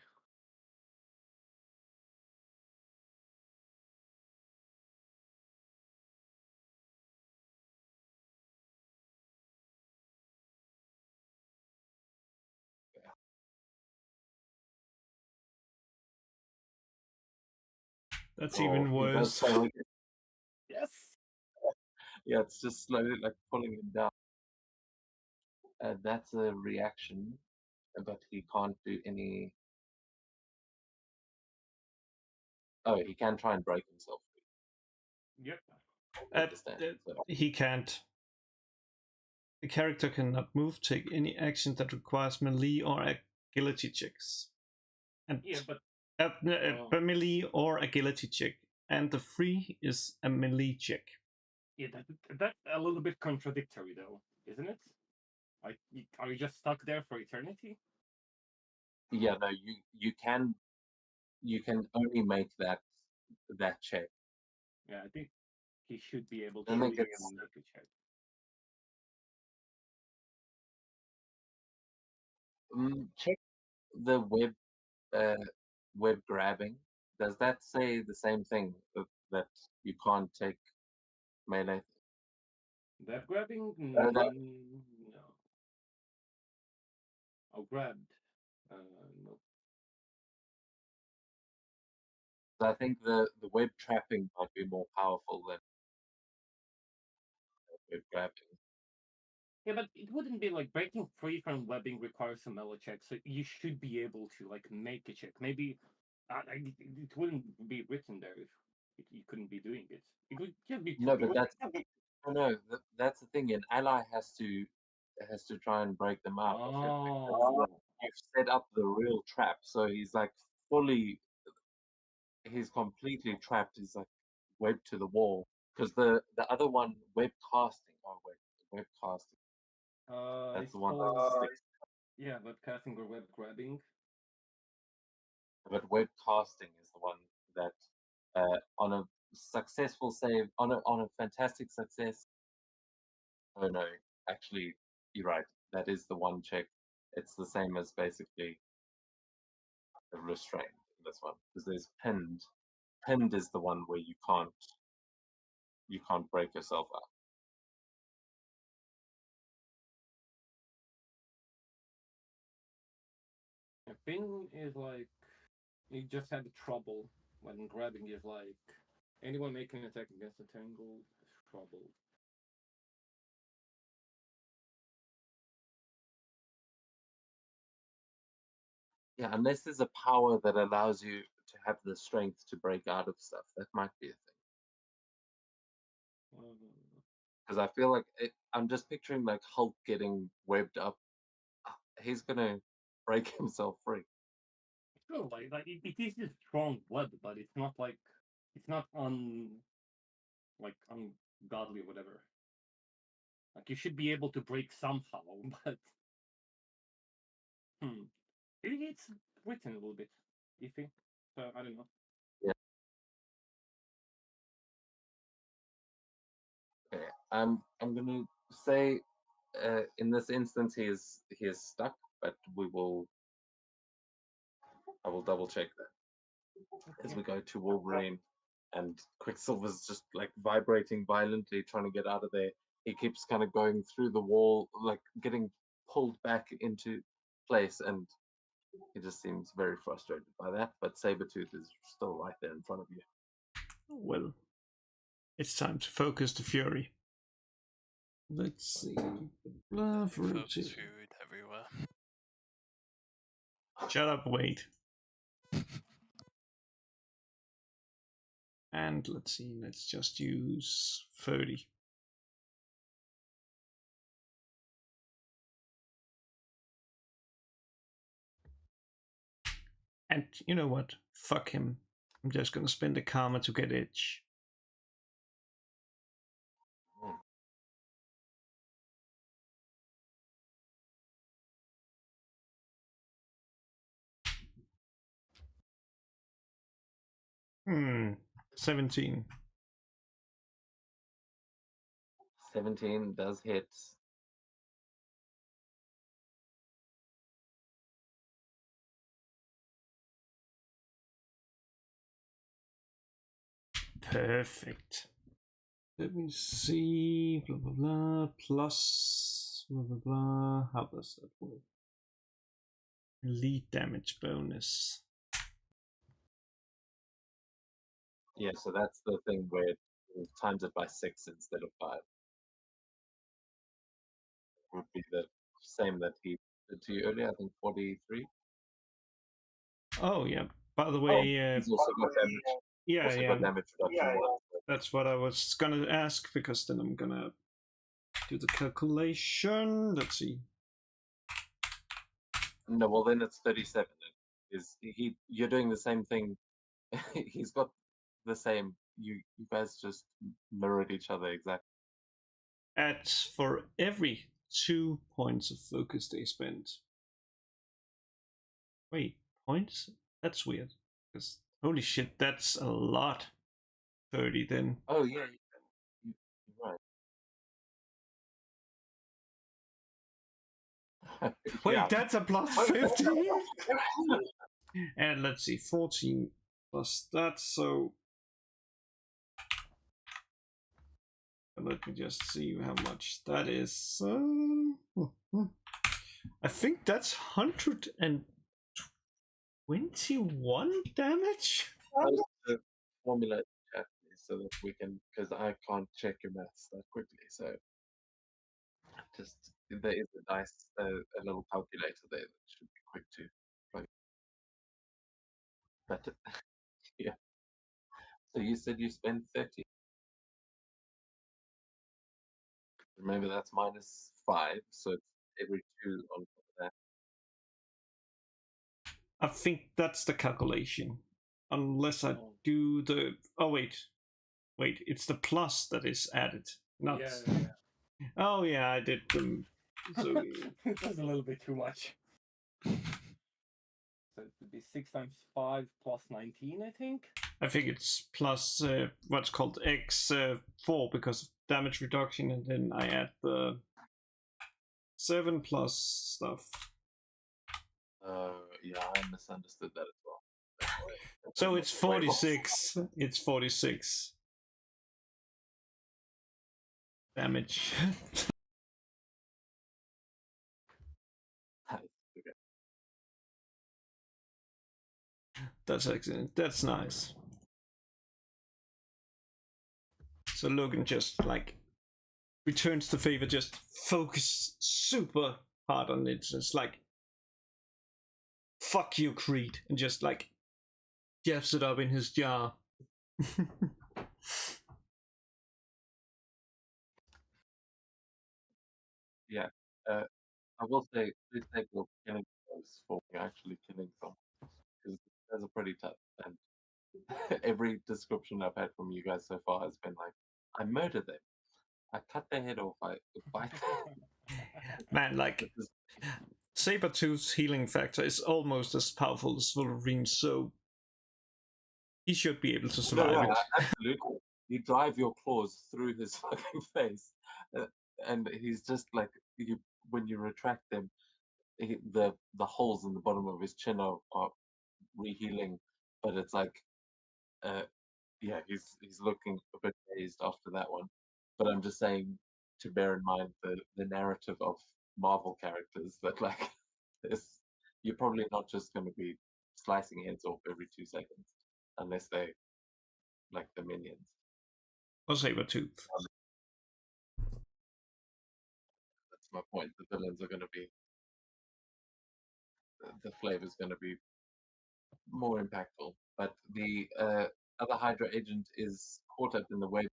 D: That's
A: Oh,
D: even
A: he does
D: worse.
A: fail again.
C: Yes.
A: Yeah, it's just slowly like pulling him down. That's a reaction, but he can't do any. Oh, he can try and break himself free.
C: Yep.
A: I understand. So
D: He can't. The character cannot move, take any action that requires melee or agility checks. And
C: Yeah, but
D: melee or agility check. And the free is a melee check.
C: yeah, that's a little bit contradictory though, isn't it? Like, are you just stuck there for eternity?
A: yeah, no, you can only make that check.
C: Yeah, I think he should be able to
A: Then it
C: even
A: gets
C: make a check.
A: check the uh, web grabbing. Does that say the same thing that you can't take melee?
C: Web grabbing?
A: That,
C: No. Oh, grabbed. No.
A: I think the web trapping might be more powerful than web grabbing.
C: Yeah, but it wouldn't be like breaking free from webbing requires a melee check, so you should be able to like make a check. Maybe it wouldn't be written there if you couldn't be doing it. It would just be too
A: No, but
C: easy.
A: no, that's the thing. An ally has to try and break them out.
C: Oh,
A: You've set up the real trap, so he's like fully, he's completely trapped. He's like webbed to the wall because the other one, web casting. Oh wait, web casting. That's
C: it's
A: the one that
C: called
A: sticks.
C: yeah, web casting or web grabbing.
A: But web casting is the one that on a successful save, on a fantastic success. Oh no, actually, you're right. That is the one check. It's the same as basically a restraint in this one because there's pinned. Pinned is the one where you can't. you can't break yourself out.
C: A ping is like you just had trouble when grabbing is like anyone making an attack against a tangle is trouble.
A: Yeah, unless there's a power that allows you to have the strength to break out of stuff, that might be a thing. Because I feel like I'm just picturing like Hulk getting webbed up. He's gonna break himself free.
C: Sure, like it is a strong web, but it's not like ungodly or whatever. Like you should be able to break somehow, but it's written a little bit iffy. So I don't know.
A: Yeah. Okay. I'm gonna say in this instance he is stuck, but I will double check that as we go to Wolverine, and Quicksilver's just like vibrating violently, trying to get out of there. He keeps kind of going through the wall, like getting pulled back into place, and he just seems very frustrated by that. But Sabretooth is still right there in front of you.
D: Well, it's time to focus the fury. Let's see. Blah,
B: Focus food everywhere.
D: Shut up, wait. And let's see, let's just use 30. And you know what? Fuck him. I'm just gonna spend the karma to get edge. Hmm. 17.
A: 17 does hit.
D: Perfect. Let me see. Blah blah blah. Plus blah blah blah. How does that work? Lead damage bonus.
A: Yeah, so that's the thing where it times it by 6 instead of 5. Would be the same that he did to you earlier. I think 43.
D: Oh yeah. By the way,
A: He's also got damage.
D: yeah,
A: Also
D: yeah.
A: got damage reduction.
D: That's what I was gonna ask, because then I'm gonna do the calculation. Let's see.
A: No, well then it's 37. You're doing the same thing. He's got the same. You guys just mirrored each other exactly.
D: At for every 2 points of focus they spend. Wait, points? That's weird. Because holy shit, that's a lot. 30 then.
A: Oh yeah, you're right.
D: Wait,
A: Yeah.
D: that's a plus 15? And let's see, 14 plus that, so let me just see how much that is. I think that's 121 damage?
A: The formula in chat, please, so that we can, because I can't check your maths that quickly. So just there is a nice a little calculator there that should be quick to plug. But yeah. So you said you spent 30. Remember that's minus 5, so it's every 2 on top of that.
D: I think that's the calculation. Unless I do the... Oh, wait, it's the plus that is added. Not...
C: Yeah.
D: Oh, yeah, I did them. So...
C: It was a little bit too much. So it would be 6 times 5 plus 19, I think.
D: I think it's plus what's called X4 because of damage reduction, and then I add the 7 plus stuff.
A: Yeah, I misunderstood that as well.
D: So it's 46. It's 46. damage.
A: Okay.
D: That's excellent. That's nice. So Logan just like returns the favor, just focus super hard on it. It's like, fuck you, Creed, and just like jabs it up in his jar.
A: Yeah. I will say, please take your killing blows for actually killing someone, because that's a pretty tough. And every description I've had from you guys so far has been like, I murdered them, I cut their head off, I bite them.
D: Man, like
A: This is-
D: Sabretooth's healing factor is almost as powerful as Wolverine's, so he should be able to survive
A: no,
D: it.
A: absolutely. You drive your claws through his fucking face, and he's just like when you retract them, the holes in the bottom of his chin are re-healing, but it's like, uh, yeah, he's looking a bit dazed after that one. But I'm just saying to bear in mind the narrative of Marvel characters that like this, you're probably not just going to be slicing heads off every 2 seconds, unless they like the minions.
D: Or Sabretooth.
A: That's my point. The villains are going to be, the flavor's going to be more impactful. But the other Hydra agent is caught up in the wave.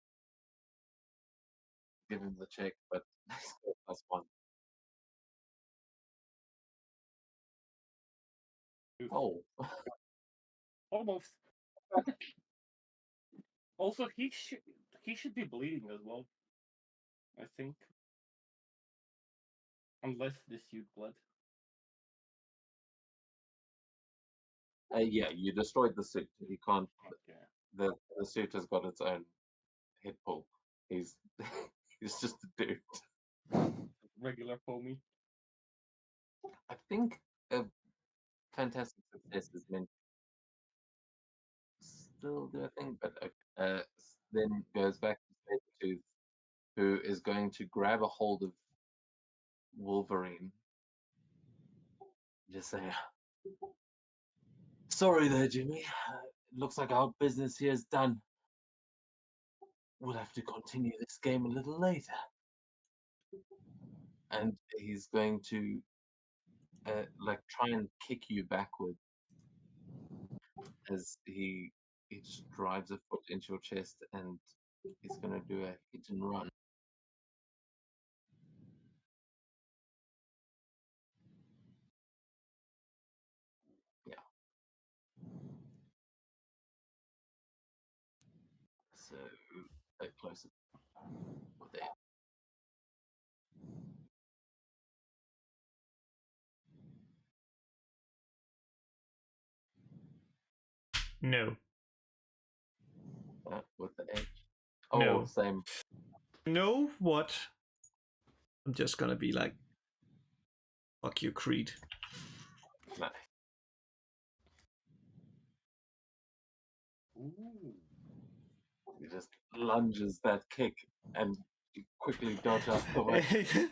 A: Give him the check, but he's got +1. Oh,
C: Almost. Also, he should be bleeding as well. I think, unless the suit bled.
A: yeah, you destroyed the suit. He can't.
C: Okay.
A: The suit has got its own hit pull. He's he's just a dude.
C: Regular homie.
A: I think a fantastic success is meant to still do a thing, but then goes back to Sabretooth, who is going to grab a hold of Wolverine. Just say, sorry there, Jimmy. It looks like our business here is done. We'll have to continue this game a little later. And he's going to like try and kick you backward as he just drives a foot into your chest, and he's going to do a hit and run. Yeah. So closer there.
D: No.
A: With the edge. Oh,
D: No.
A: same.
D: Know what? I'm just gonna be like, fuck you, Creed.
A: Nice.
C: Ooh.
A: He just lunges that kick and you quickly dodge out the way.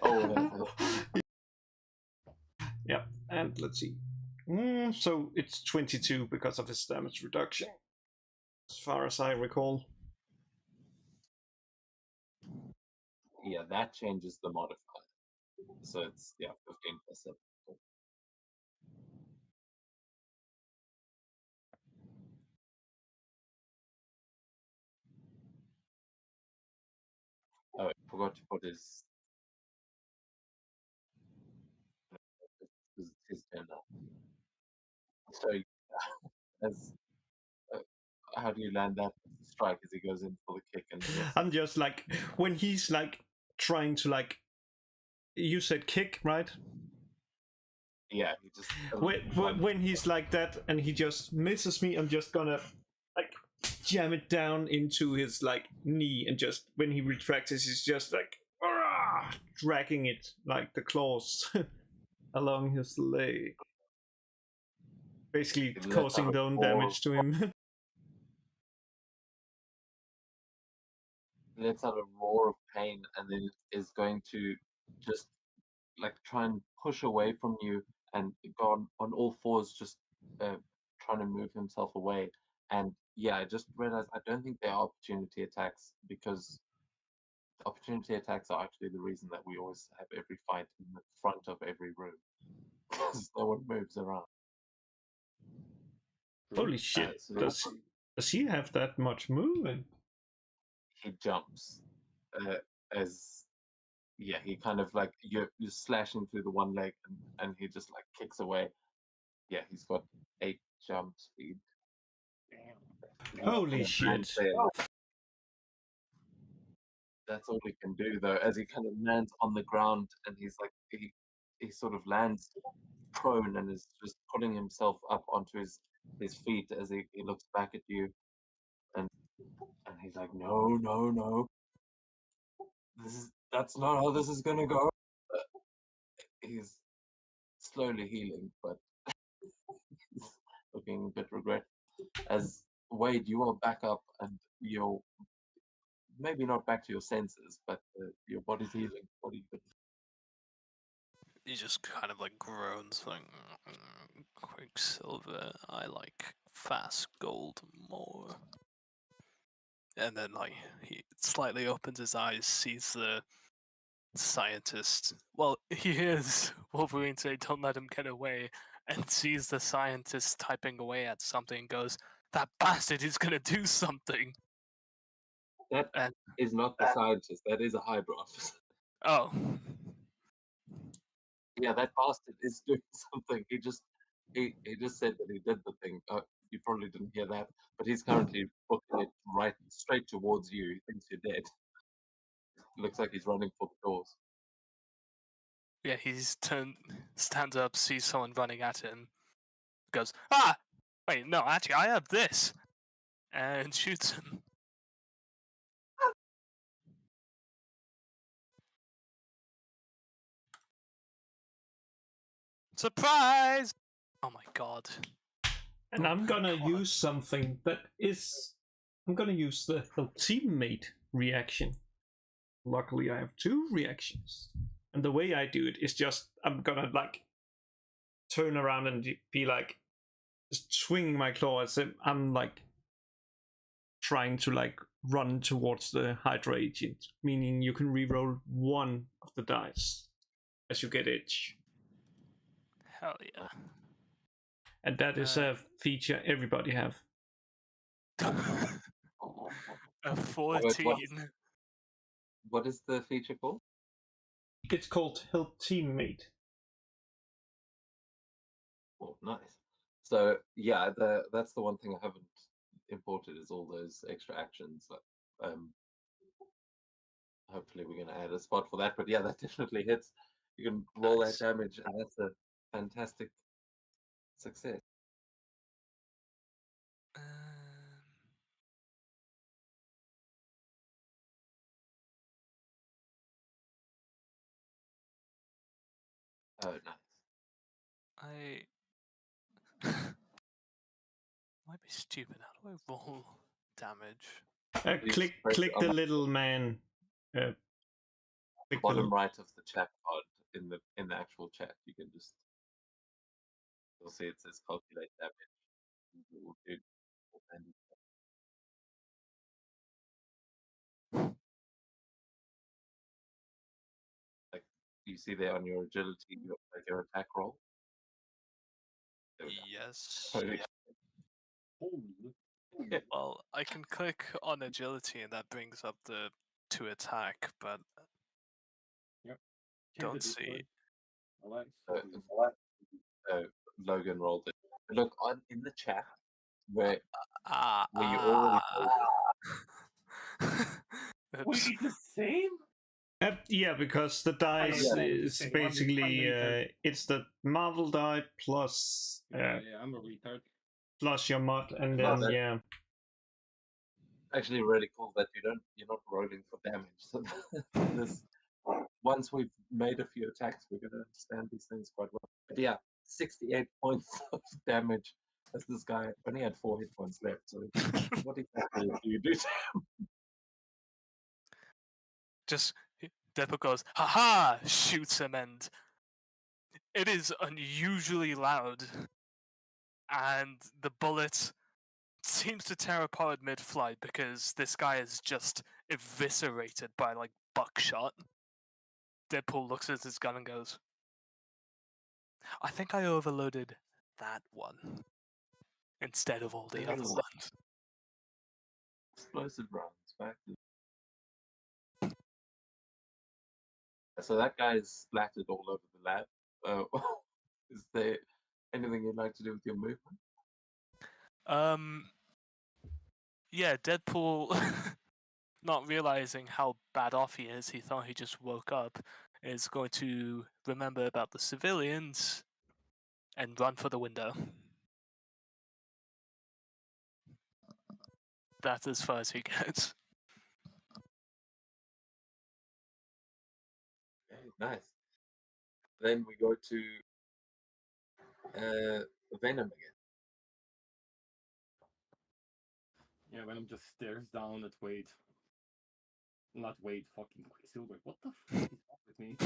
A: Oh,
D: yeah, and let's see. So it's 22 because of his damage reduction, as far as I recall.
A: yeah, that changes the modifier. So it's 15%. Oh, I forgot to put his his turn now. So as how do you land that strike as he goes in for the kick and
D: I'm just like, when he's like trying to like, you said kick, right?
A: yeah, he just
D: When he's like that and he just misses me, I'm just gonna like jam it down into his like knee, and just when he retracts, he's just like dragging it like the claws along his leg, basically causing their own damage to him.
A: lets out a roar of pain, and then is going to just like try and push away from you and go on all fours, just trying to move himself away. And yeah, I just realized I don't think they are opportunity attacks, because the opportunity attacks are actually the reason that we always have every fight in the front of every room, because no one moves around.
D: Holy shit!
A: So
D: Does he have that much movement?
A: he jumps as yeah, he kind of like you're slashing through the one leg, and he just like kicks away. Yeah, he's got 8 jump speed.
C: Damn.
D: Holy shit!
A: That's all he can do though, as he kind of lands on the ground, and he's like he sort of lands prone and is just pulling himself up onto his feet as he looks back at you, and he's like, no, no, no, that's not how this is gonna go. He's slowly healing, but he's looking a bit regret. As Wade, you are back up, and you're maybe not back to your senses, but your body's healing. What do you think?
B: He just kind of like groans, like, Quicksilver, I like fast gold more. And then, like, he slightly opens his eyes, sees the scientist. Well, he hears Wolverine say, "Don't let him get away," and sees the scientist typing away at something and goes, "That bastard is gonna do something!"
A: That
B: And,
A: is not the scientist. That is a Hydra officer.
B: oh.
A: Yeah, that bastard is doing something. He just said that he did the thing. You probably didn't hear that, but he's currently booking it right straight towards you. He thinks you're dead. Looks like he's running for the doors.
B: Yeah, stands up, sees someone running at him, goes, "Ah! Wait, no, actually, I have this!" And shoots him. Surprise! Oh my god.
D: And I'm gonna use something that is. I'm gonna use the teammate reaction. Luckily, I have 2 reactions. And the way I do it is just I'm gonna like turn around and be like just swinging my claws. I'm like trying to like run towards the Hydra agent, meaning you can reroll 1 of the dice as you get edge.
B: Hell yeah.
D: And that is a feature everybody have.
B: A 14.
A: What is the feature called?
D: It's called Help Teammate.
A: Oh, nice. So yeah, that's the one thing I haven't imported is all those extra actions. Hopefully we're going to add a spot for that. But yeah, that definitely hits. You can roll that damage, and that's a fantastic success. Oh, nice.
B: I might be stupid. How do I roll damage?
D: Click the little man.
A: Bottom right of the chat pod in the actual chat. You can just you'll see it says calculate damage. Like you see there on your agility, your attack roll.
B: Yes.
A: Totally.
C: Holy.
B: Well, I can click on agility and that brings up the to attack, but don't see.
A: Logan rolled it. Look in the chat where you already.
C: Wait, the same?
D: Yeah, because the dice is basically it's the Marvel die plus
C: yeah, I'm a retard.
D: Plus your mod, and then yeah.
A: Actually, really cool that you're not rolling for damage. So this once we've made a few attacks, we're going to understand these things quite well. But yeah, 68 points of damage as this guy only had 4 hit points left. So what exactly do you do to him?
B: just Deadpool goes, "Ha ha!" shoots him, and it is unusually loud, and the bullet seems to tear apart mid-flight because this guy is just eviscerated by like buckshot. Deadpool looks at his gun and goes, "I think I overloaded that one instead of all the other
A: Yes.
B: ones."
A: Explosive rounds back. So that guy is splattered all over the lab. Is there anything you'd like to do with your movement?
B: Yeah, Deadpool, not realizing how bad off he is, he thought he just woke up, is going to remember about the civilians and run for the window. That's as far as he gets.
A: Okay, nice. Then we go to Venom again.
C: Yeah, Venom just stares down at Wade. Not Wade, fucking Quicksilver. What the fuck is wrong with me?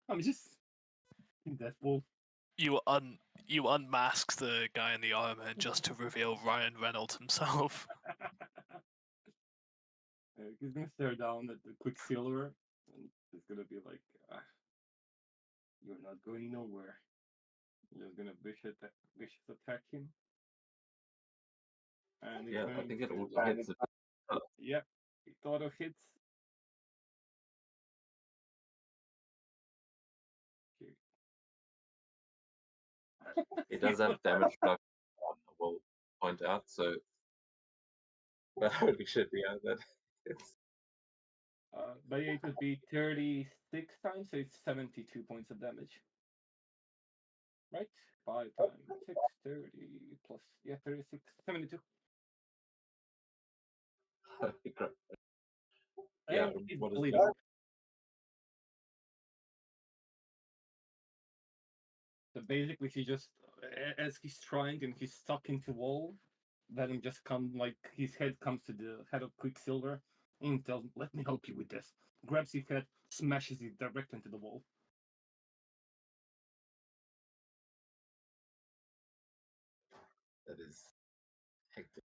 C: I'm just in Deadpool.
B: You unmask the guy in the armor just to reveal Ryan Reynolds himself.
C: He's gonna stare down at the Quicksilver, and he's gonna be like, "You're not going nowhere. You're just gonna vicious attack him." And it's
A: Yeah, I
C: going
A: think it
C: to
A: also hits it.
C: yeah, it auto hits.
A: It does have damage reduction, I will point out. So, but holy shit, yeah, that it's
C: By 8 would be 36 times, so it's 72 points of damage. Right? 5 times 6, 30 plus, yeah, 36, 72.
A: holy crap. Yeah,
C: And he's
A: what is
C: bleeding.
A: that?
C: So basically, he just, as he's trying and he's stuck into wall, Venom just like, his head comes to the head of Quicksilver and tells him, "Let me help you with this." Grabs his head, smashes it directly into the wall.
A: That is hectic.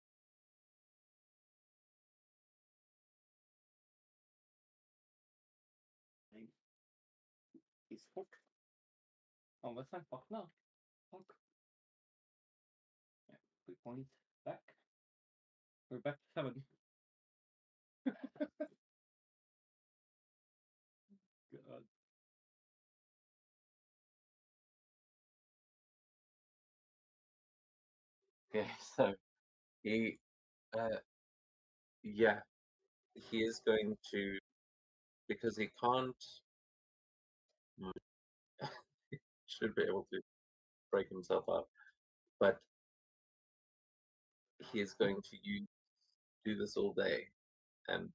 C: And he's fucked. Oh, let's not fuck now. Fuck. Yeah, 3 points back. We're back to 7. God.
A: Okay, so he, yeah, he is going to, because he can't, hmm, should be able to break himself up, but he is going to do this all day, and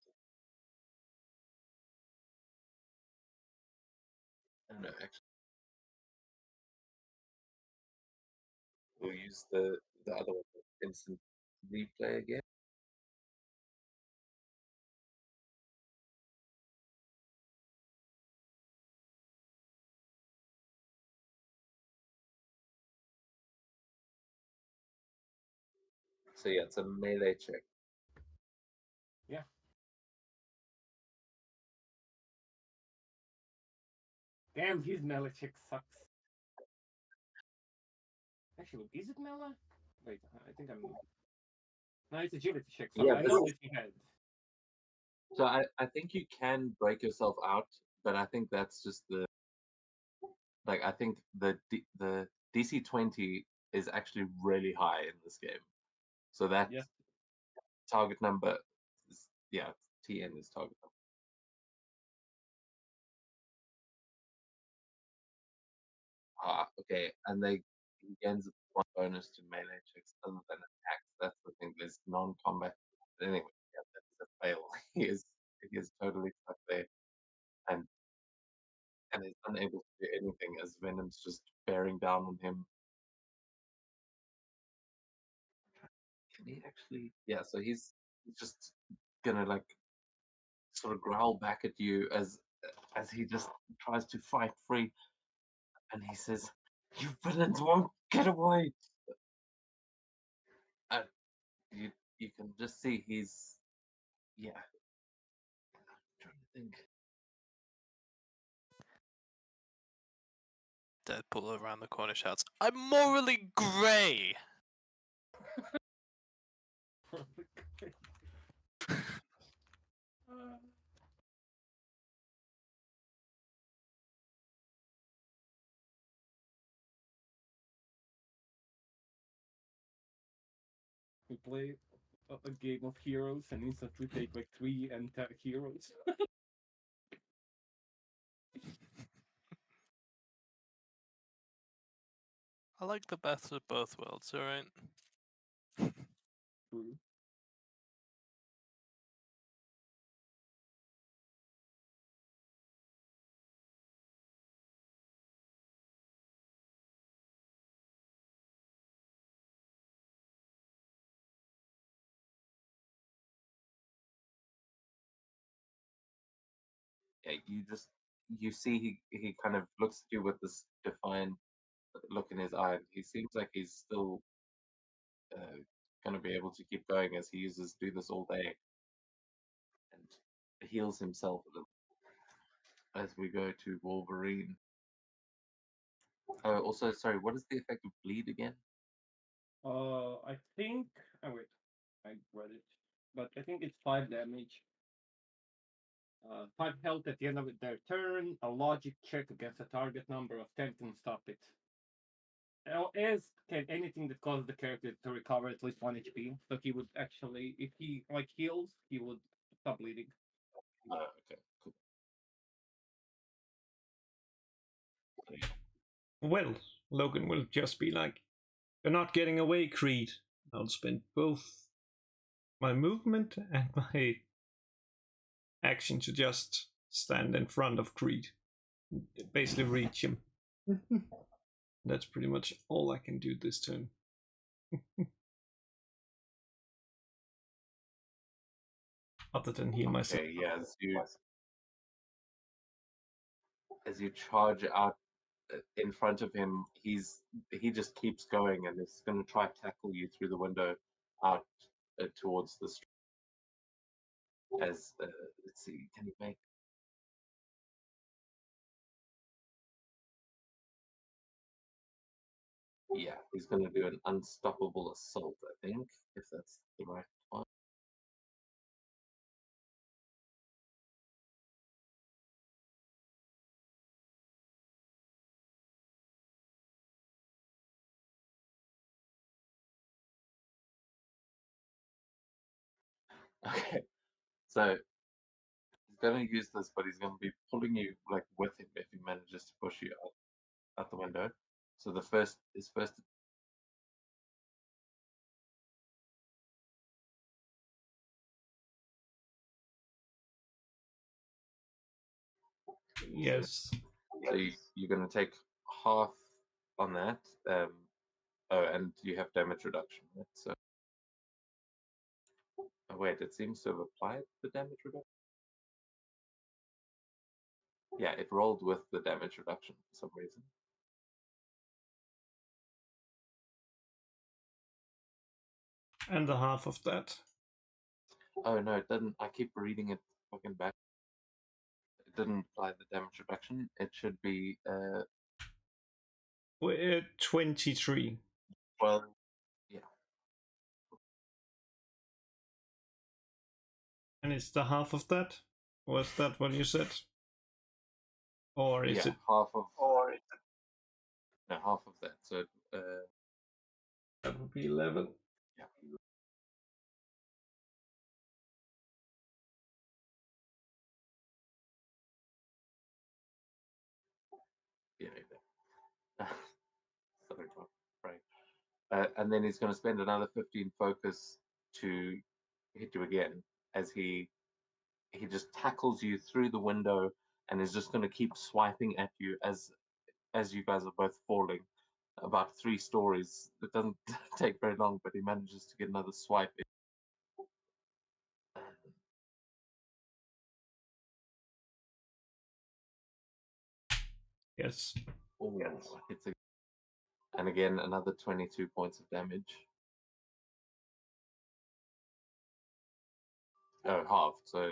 A: I don't know, actually, we'll use the other one, instant replay again. So yeah, it's a melee check.
C: Yeah. Damn, his melee check sucks. Actually, is it melee? Wait, I think I'm. No, it's agility check. Sorry,
A: Yeah,
C: I
A: this
C: know
A: is,
C: that he had.
A: so I think you can break yourself out, but I think that's just like I think the DC 20 is actually really high in this game. So that
C: Yeah.
A: target number is, yeah, TN is target number. Okay, and he gains one bonus to melee checks other than attacks. That's the thing. There's non-combat. Anyway, yeah, that's a fail. He is totally stuck there, and is unable to do anything as Venom's just bearing down on him. Can he actually? Yeah, so he's just gonna like sort of growl back at you as he just tries to fight free, and he says, "You villains won't get away." Uh, you can just see he's yeah. I'm trying to think.
B: Deadpool around the corner shouts, "I'm morally grey!"
C: We play a game of heroes and instantly take like 3 anti-heroes.
B: I like the best of both worlds, alright?
C: True.
A: Yeah, you see he kind of looks at you with this defiant look in his eye. He seems like he's still going to be able to keep going as he uses do this all day and heals himself a little as we go to Wolverine. Oh, also, sorry, what is the effect of bleed again?
C: I think. Oh wait, I read it, but I think it's 5 damage. 5 health at the end of their turn. A logic check against a target number of 10 can stop it. As can anything that causes the character to recover at least 1 HP. So he would actually, if he like heals, he would stop bleeding.
A: No, okay, cool.
D: Well, Logan will just be like, "You're not getting away, Creed." I'll spend both my movement and my action to just stand in front of Creed. Basically reach him. That's pretty much all I can do this turn. Other than heal myself.
A: Okay, yeah, as you charge out in front of him, he just keeps going and is going to try to tackle you through the window out towards the street. As let's see, can he make? Yeah, he's going to do an unstoppable assault, I think, if that's the right one. Okay, so he's going to use this, but he's going to be pulling you like with him if he manages to push you out the window. So his first.
D: Yes.
A: So you're going to take half on that. Oh, and you have damage reduction, right? So, oh, wait, it seems to have applied the damage reduction. Yeah, it rolled with the damage reduction for some reason.
D: And the half of that.
A: Oh no, it didn't. I keep reading it fucking back. It didn't apply the damage reduction. It should be
D: 23.
A: 12. Yeah.
D: And it's the half of that? Was that what you said? Or is
A: Yeah,
D: it
A: half of no, half of that. So
D: that would be 11?
A: yeah. Yeah, yeah. Sorry, Tom. Right. And then he's going to spend another 15 focus to hit you again as he just tackles you through the window and is just going to keep swiping at you as you guys are both falling about 3 stories. It doesn't take very long, but he manages to get another swipe in.
D: Yes.
A: Oh, hits again. And again, another 22 points of damage. Oh, half, so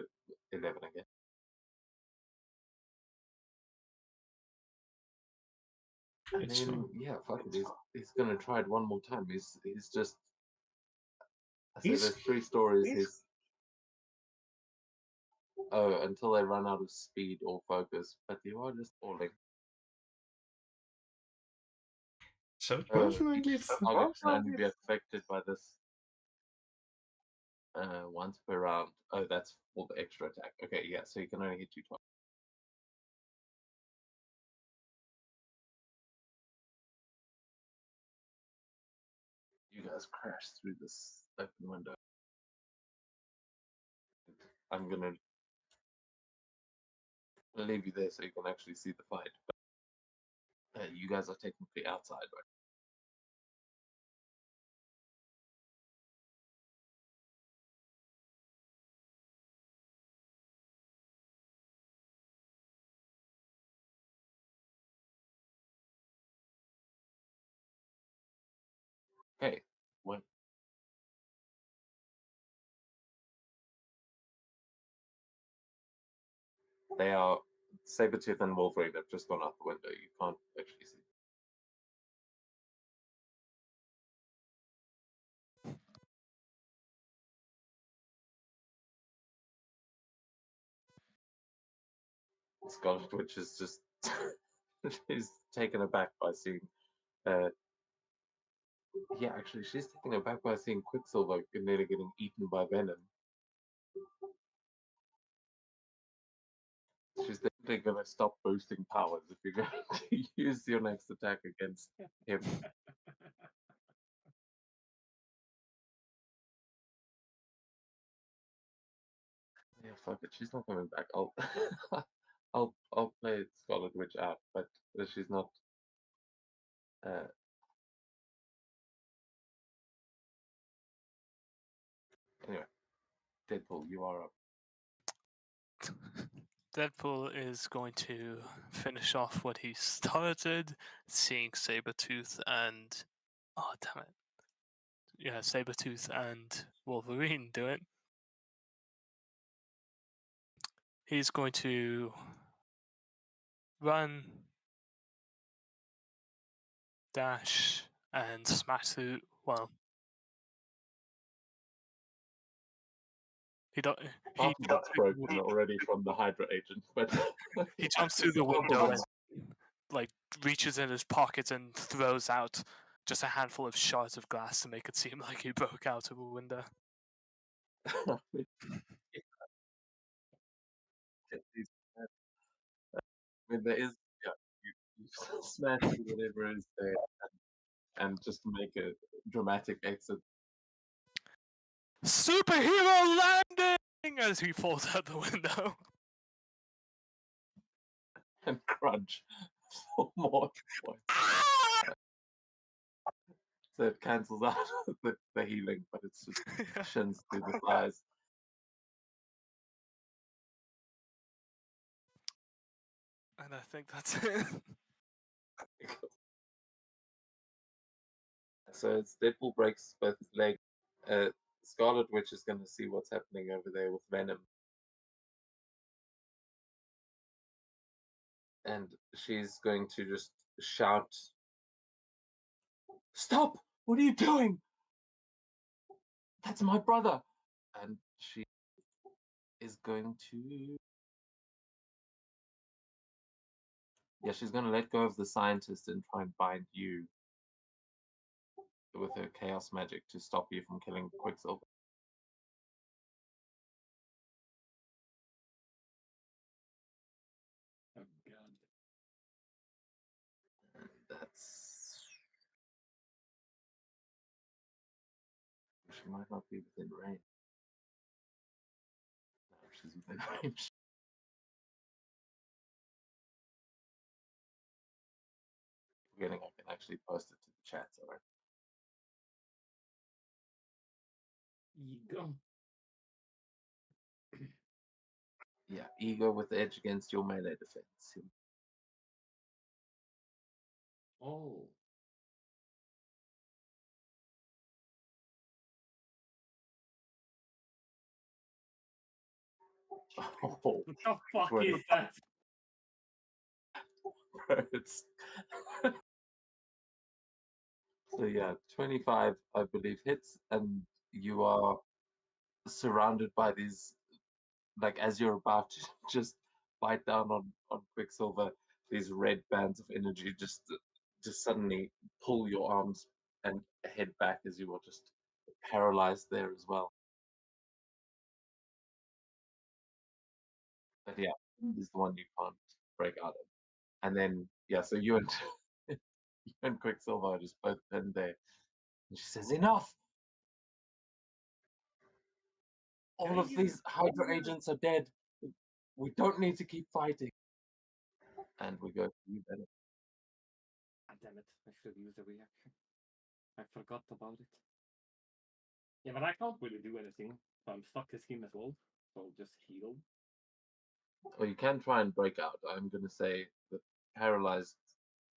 A: 11 again. And
D: It's
A: then, yeah, fuck it. He's gonna try it one more time. He's just. I say there's 3 stories. He's. Oh, until they run out of speed or focus. But you are just falling.
D: so most likely
A: Each target can only be affected by this once per round. Oh, that's for the extra attack. Okay, yeah, so you can only hit 2 twice. You guys crash through this open window. I'm gonna leave you there so you can actually see the fight. But you guys are technically outside, right? Okay, what? They are Sabretooth and Wolverine have just gone out the window. You can't actually see. Scarlet Witch is just she's taken aback by seeing yeah, actually she's taken aback by seeing Quicksilver nearly getting eaten by Venom. She's definitely gonna stop boosting powers if you're going to use your next attack against him. Yeah, fuck it. She's not coming back. I'll I'll play Scarlet Witch out, but she's not. Uh, anyway, Deadpool, you are up.
B: Deadpool is going to finish off what he started, seeing Sabretooth and. Oh, damn it. Yeah, Sabretooth and Wolverine do it. He's going to run, dash, and smash through. Well, he don't.
A: Half of it's broken already from the Hydra agent, but
B: He jumps through the window and like reaches in his pockets and throws out just a handful of shards of glass to make it seem like he broke out of a window.
A: I mean, there is, yeah, you smash through whatever is there, and just to make a dramatic exit.
B: Superhero landing as he falls out the window.
A: And crunch for more points. So it cancels out the healing, but it's just shins through the thighs.
B: And I think that's it.
A: So it's Deadpool breaks both his legs. Scarlet Witch is going to see what's happening over there with Venom. And she's going to just shout, "Stop! What are you doing? That's my brother!" And she is going to. Yeah, she's going to let go of the scientist and try and bind you with her chaos magic to stop you from killing Quicksilver.
C: Oh god.
A: That's. She might not be within range. No, she's within range. Forgetting I can actually post it to the chat, sorry.
C: Ego.
A: Yeah, ego with edge against your melee defense.
C: Oh.
A: Oh,
C: What the fuck
A: 20.
C: is that?
A: It's so yeah, 25, I believe, hits, and you are surrounded by these, like as you're about to just bite down on Quicksilver, these red bands of energy just suddenly pull your arms and head back as you are just paralyzed there as well. But yeah, this is the one you can't break out of. And then yeah, so you and you and Quicksilver are just both pinned there. And she says, "Enough! All of these Hydra agents are dead. We don't need to keep fighting." And we go to you, Venom.
C: Ah, damn it. I should use a reaction. I forgot about it. Yeah, but I can't really do anything. So I'm stuck as him as well. So I'll just heal.
A: Or you can try and break out. I'm going to say the paralyzed,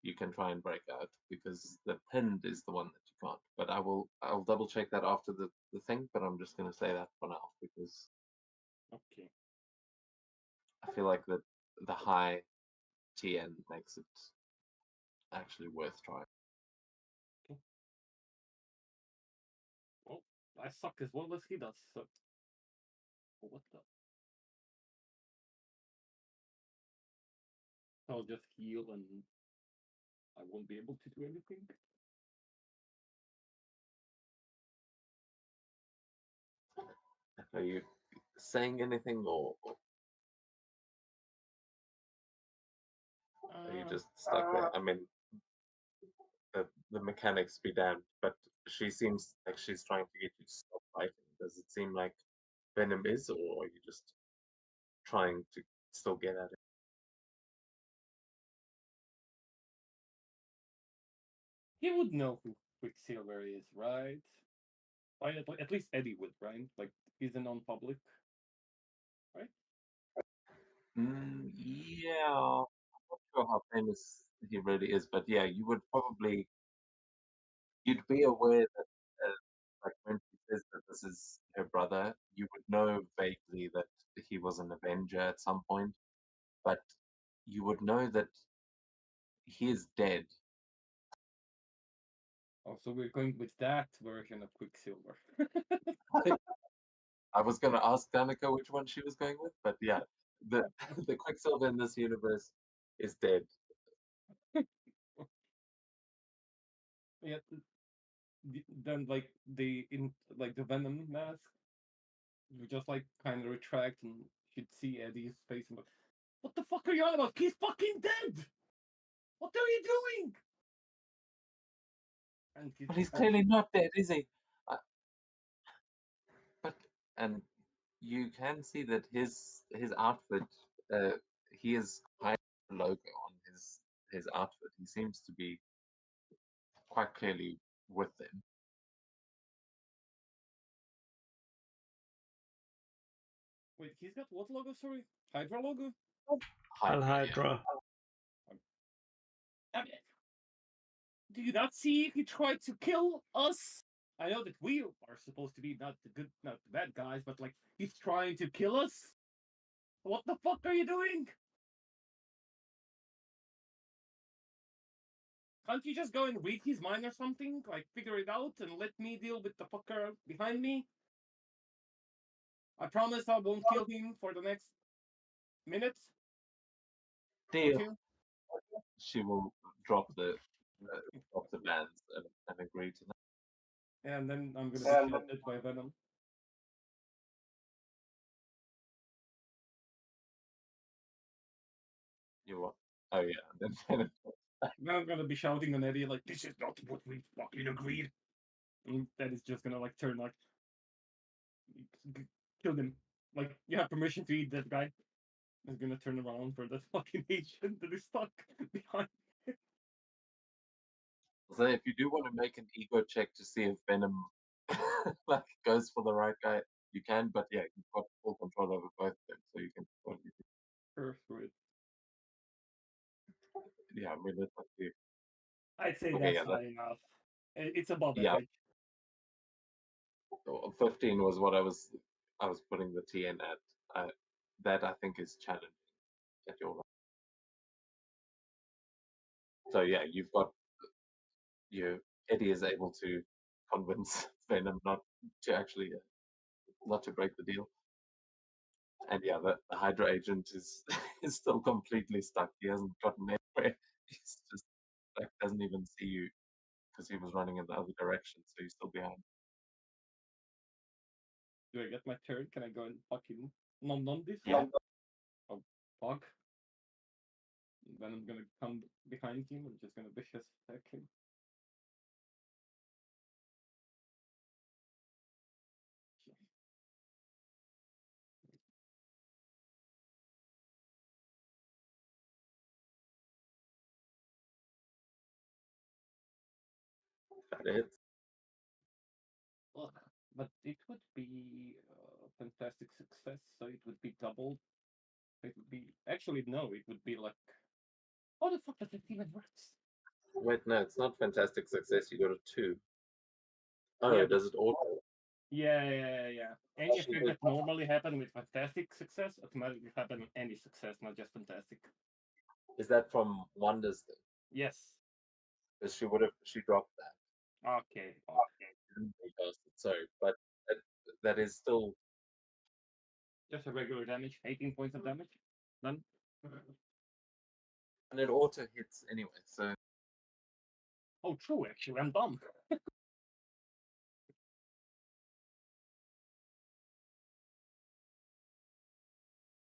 A: you can try and break out because the pinned is the one that you can't. But I'll double check that after the thing. But I'm just going to say that for now because
C: Okay.
A: I feel like the high TN makes it actually worth trying.
C: Well, I suck as well as he does. So what the? I'll just heal and I won't be able to do anything.
A: Are you saying anything, or are you just stuck there? I mean, the mechanics be damned, but she seems like she's trying to get you to stop fighting. Does it seem like Venom is, or are you just trying to still get at it?
C: He would know who Quicksilver is, right? At least Eddie would, right? Like, he's a non-public, right?
A: Yeah, I'm not sure how famous he really is, but yeah, you would probably you'd be aware that like when she says that this is her brother, you would know vaguely that he was an Avenger at some point, but you would know that he is dead.
C: Oh, so we're going with that version of Quicksilver.
A: I was gonna ask Danica which one she was going with, but yeah, the the Quicksilver in this universe is dead.
C: Yeah, then like the Venom mask, you just like kind of retract and you'd see Eddie's face and like, what the fuck are you on about? He's fucking dead. What are you doing? And he's
A: But
C: just
A: he's
C: like,
A: clearly not dead, is he? But and you can see that his outfit, uh, he is quite a logo on his outfit. He seems to be quite clearly with them.
C: wait, he's got what logo? Sorry, Hydra logo.
D: Al
A: Hydra, yeah.
D: Hydra.
C: I mean, do you not see he tried to kill us? I know that we are supposed to be not the bad guys, but like he's trying to kill us. What the fuck are you doing? Can't you just go and read his mind or something? Like figure it out and let me deal with the fucker behind me? I promise I won't kill him for the next minute or
A: Deal.
C: two.
A: She will drop the bands and agree to that.
C: And then I'm gonna be shot by Venom.
A: You what? Oh yeah, then
C: Then I'm gonna be shouting on Eddie like, "This is not what we fucking agreed." And that is just gonna like turn like kill him. Like you have permission to eat that guy. He's gonna turn around for that fucking agent that is stuck behind.
A: so if you do want to make an ego check to see if Venom like goes for the right guy, you can. But yeah, you've got full control over both of them, so you can.
C: Perfect.
A: Yeah, I mean, it's up to you.
C: I'd say
A: Okay,
C: that's
A: yeah,
C: high enough. It's above
A: Yeah.
C: average.
A: 15 was what I was putting the TN at. That I think is challenging at your level. So yeah, you've got Eddie is able to convince Venom not to break the deal. And yeah, the Hydra agent is is still completely stuck. He hasn't gotten anywhere. He's just like doesn't even see you because he was running in the other direction, so he's still behind.
C: Do I get my turn? Can I go and fucking nom this?
A: Yeah.
C: Oh, fuck. Then I'm gonna come behind him. I'm just gonna vicious attack him.
A: That is.
C: Ugh, but it would be a fantastic success, so it would be doubled. It would be actually no, it would be like how the fuck does it even work?
A: Wait, no, it's not fantastic success. You got a 2. Oh,
C: Yeah,
A: does it auto?
C: Yeah. Any
A: She
C: effect
A: did.
C: that normally happen with fantastic success automatically happen with any success, not just fantastic.
A: Is that from Wonder's thing?
C: Yes.
A: Because she dropped that.
C: Okay.
A: Didn't recast it, sorry, but that is still
C: Just a regular damage, 18 points of damage. Done.
A: and it auto hits anyway. So
C: Oh, true. Actually, I'm dumb.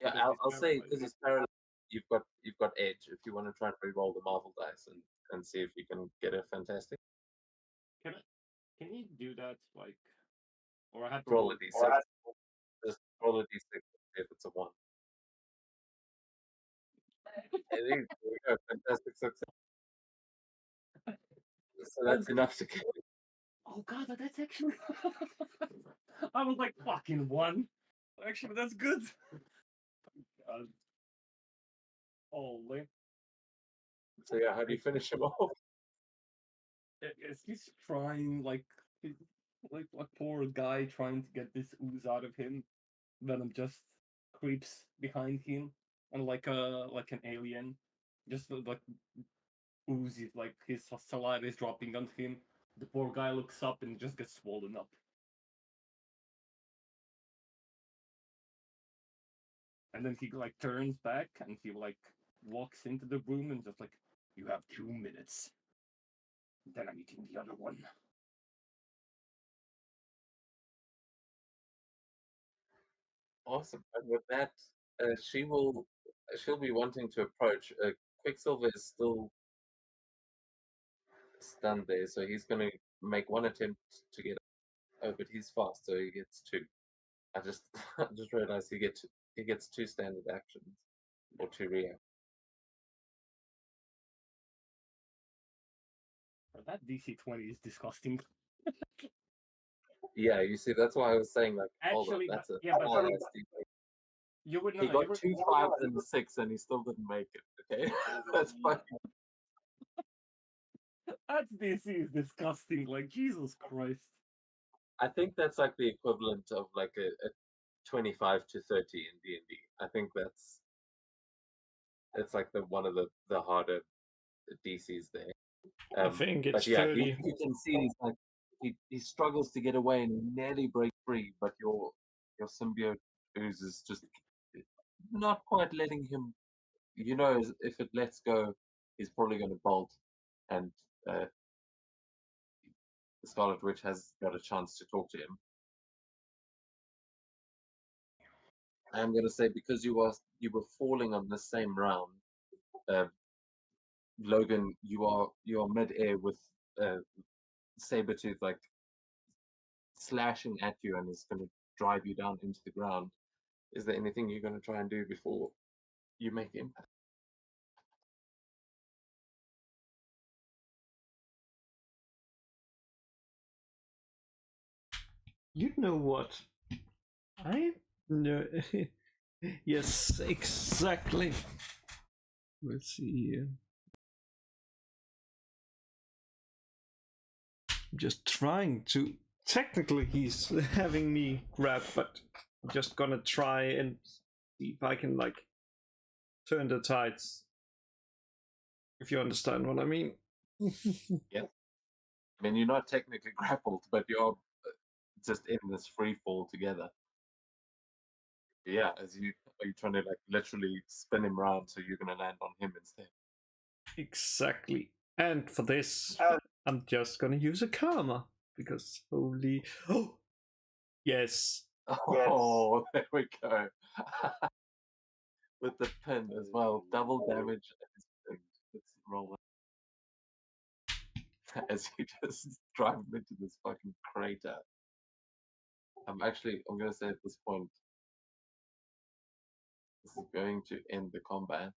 A: yeah,
C: Because
A: I'll
C: he's
A: say
C: paralyzed.
A: because it's parallel, you've got edge. If you want to try and re-roll the Marvel dice and see if you can get a fantastic
C: Can you do that like, or I have to
A: roll a d6. Just roll a d6 if it's a 1. There you go, fantastic success. So that's enough to kill.
C: Oh god, that's actually. I was like fucking 1. Actually, that's good. God. Holy.
A: So yeah, how do you finish him off?
C: Is he's trying like poor guy trying to get this ooze out of him? Venom just creeps behind him and like an alien, just like oozes like his saliva is dropping on him. The poor guy looks up and just gets swollen up. And then he like turns back and he like walks into the room and just like, you have 2 minutes. Then I'm eating the other one.
A: Awesome. And with that, she'll be wanting to approach. Quicksilver is still stunned there, so he's going to make one attempt to get. Oh, but he's fast, so he gets 2. I just I just realized he gets 2 standard actions or 2 reactions.
C: That DC 20 is disgusting.
A: Yeah, you see, that's why I was saying like, hold on,
C: Actually,
A: that's a
C: yeah, but
A: nasty thing.
C: you would know.
A: He got 2 5s and a 6, and he still didn't make it. Okay, that's fucking.
C: That DC is disgusting. Like Jesus Christ.
A: I think that's like the equivalent of like a 25 to 30 in D&D. I think it's like one of the harder DCs there.
D: I think it's
A: but yeah,
D: 30.
A: you can see he's like he struggles to get away and he nearly breaks free, but your symbiote ooze is just not quite letting him. You know, if it lets go, he's probably going to bolt, and the Scarlet Witch has got a chance to talk to him. I'm going to say because you were falling on the same round, Logan, you are mid-air with Sabretooth like slashing at you and is going to drive you down into the ground. Is there anything you're going to try and do before you make impact?
D: You know what? I know. Yes, exactly. Let's see here. I'm just trying to. Technically, he's having me grab, but I'm just gonna try and see if I can like turn the tides. If you understand what I mean.
A: Yeah. I mean, you're not technically grappled, but you're just in this free fall together. Yeah, are you trying to like literally spin him around so you're gonna land on him instead?
D: Exactly. And for this, I'm just gonna use a karma because holy. Oh, yes.
A: Oh, there we go. With the pin as well, double damage. Let's roll it as you just drive him into this fucking crater. I'm gonna say at this point, this is going to end the combat.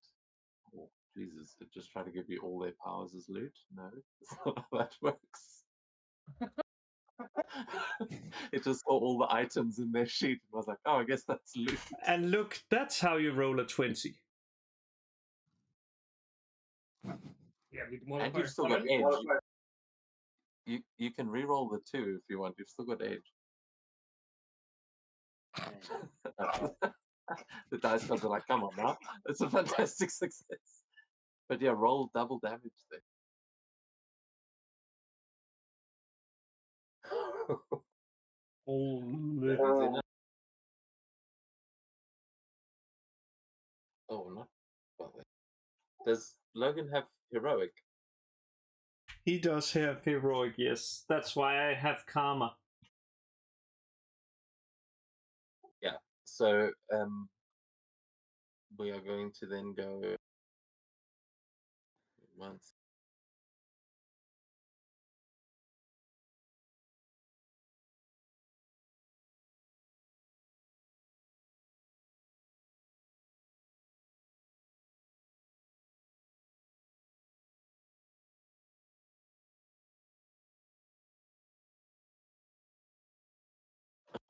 A: Oh, Jesus, it just try to give you all their powers as loot? No, that's not how that works. It just saw all the items in their sheet and was like, oh, I guess that's loot.
D: And look, that's how you roll a 20.
C: Yeah, with
A: And
C: modifier
A: you've still got
C: 7.
A: edge. You can re-roll the 2 if you want. You've still got edge. The dice gods are like, come on now. It's a fantastic success. But yeah, roll double damage there.
C: Holy.
A: Oh, not well. Does Logan have heroic?
D: He does have heroic, yes. That's why I have karma.
A: Yeah. So we are going to then go once.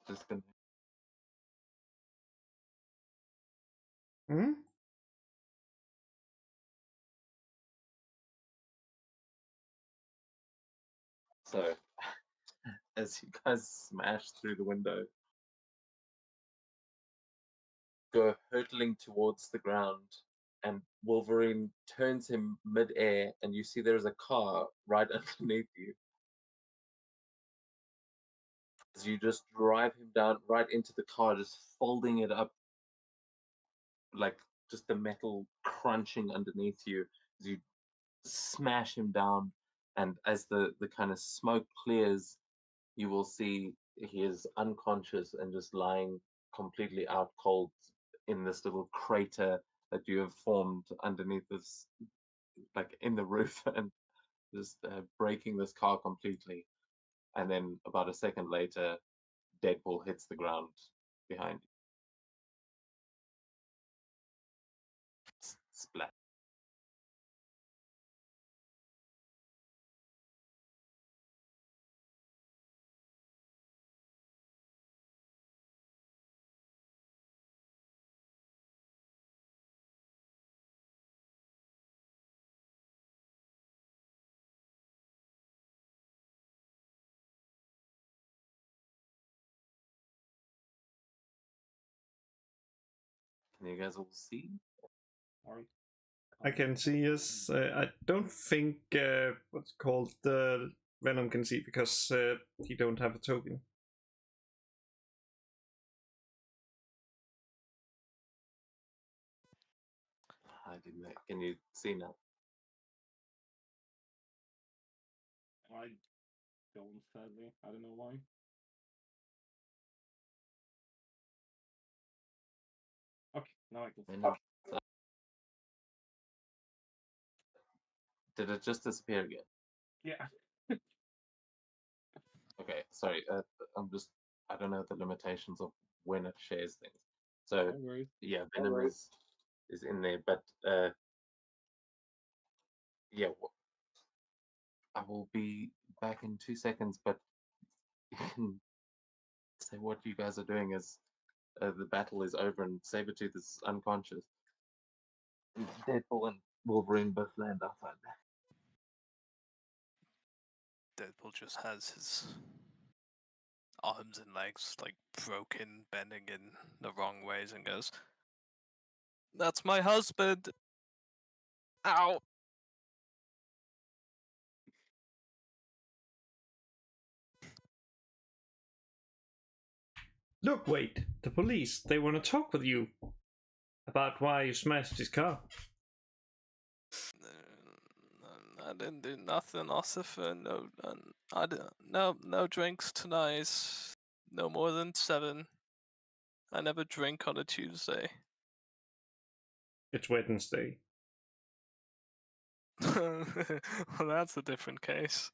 A: Just gonna
D: Hmm?
A: so as you guys smash through the window, go hurtling towards the ground, and Wolverine turns him mid-air, and you see there's a car right underneath you. As you just drive him down right into the car, just folding it up, like just the metal crunching underneath you, as you smash him down, and as the kind of smoke clears, you will see he is unconscious and just lying completely out cold in this little crater that you have formed underneath this, like in the roof, and just breaking this car completely. And then about a second later, Deadpool hits the ground behind you. Splat. Can you guys all see?
C: Sorry.
D: I can see, yes. I don't think what's called the Venom can see because he don't have a token.
A: I didn't. Can you see now?
C: I don't, sadly. I don't know why. Okay, now I can see.
A: Venom. Did it just disappear again?
C: Yeah.
A: Okay, sorry. I don't know the limitations of when it shares things. So
C: No worries.
A: yeah, Venom is in there, but yeah, I will be back in 2 seconds. But you can say what you guys are doing as the battle is over and Sabretooth is unconscious. Deadpool and Wolverine both land outside.
B: Deadpool just has his arms and legs like broken, bending in the wrong ways, and goes, "That's my husband." Ow.
D: Look, wait, the police, they want to talk with you about why you smashed his car.
B: I didn't do nothing, Ossifer. No drinks tonight. No more than 7. I never drink on a Tuesday.
D: It's Wednesday.
B: Well, that's a different case.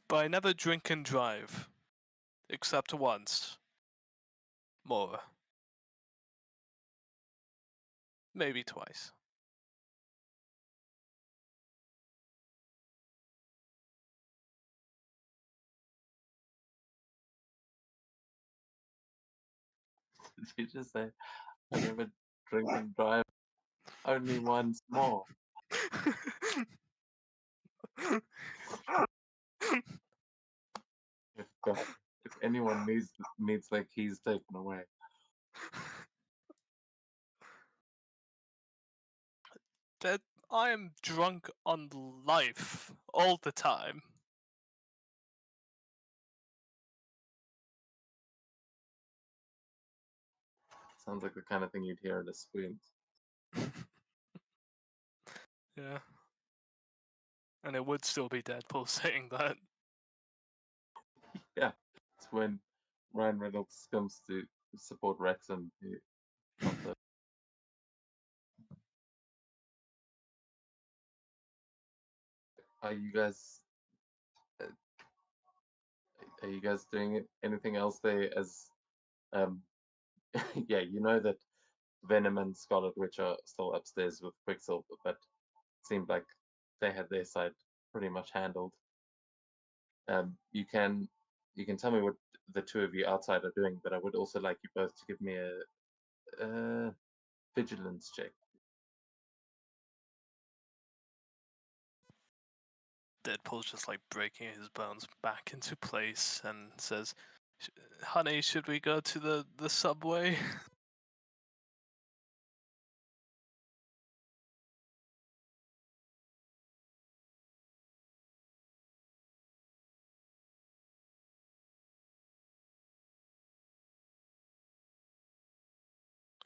B: But I never drink and drive. Except once. More. Maybe twice.
A: Did you just say, I never drink and drive? Only once more. If anyone needs their keys taken away.
B: That I am drunk on life all the time.
A: Sounds like the kind of thing you'd hear at a spoons.
B: Yeah. And it would still be Deadpool saying that.
A: Yeah, it's when Ryan Reynolds comes to support Wrexham. Are you guys? uh, Are you guys doing anything else there? As yeah, you know that Venom and Scarlet Witch are still upstairs with Quicksilver, but it seemed like they had their side pretty much handled. You can tell me what the two of you outside are doing, but I would also like you both to give me a vigilance check.
B: Deadpool's just like breaking his bones back into place and says, "Honey, should we go to the subway?"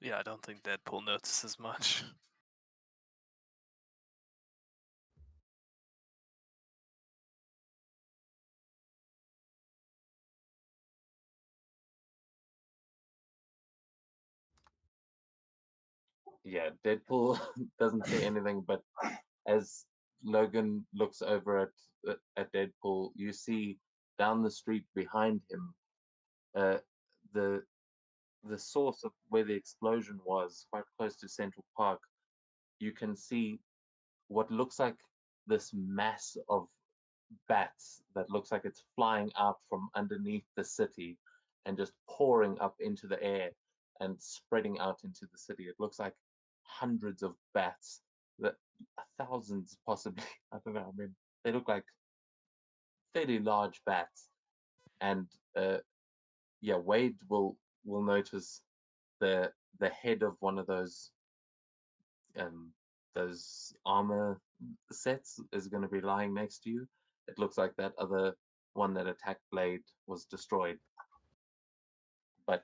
B: Yeah, I don't think Deadpool notices much.
A: Yeah, Deadpool doesn't say anything, but as Logan looks over at Deadpool, you see down the street behind him, uh, the the source of where the explosion was, quite close to Central Park. You can see what looks like this mass of bats that looks like it's flying out from underneath the city and just pouring up into the air and spreading out into the city. It looks like hundreds of bats, that thousands possibly. I don't know. I mean, they look like fairly large bats. And yeah, Wade will notice the head of one of um, those armor sets is going to be lying next to you. It looks like that other one that attacked Blade was destroyed, but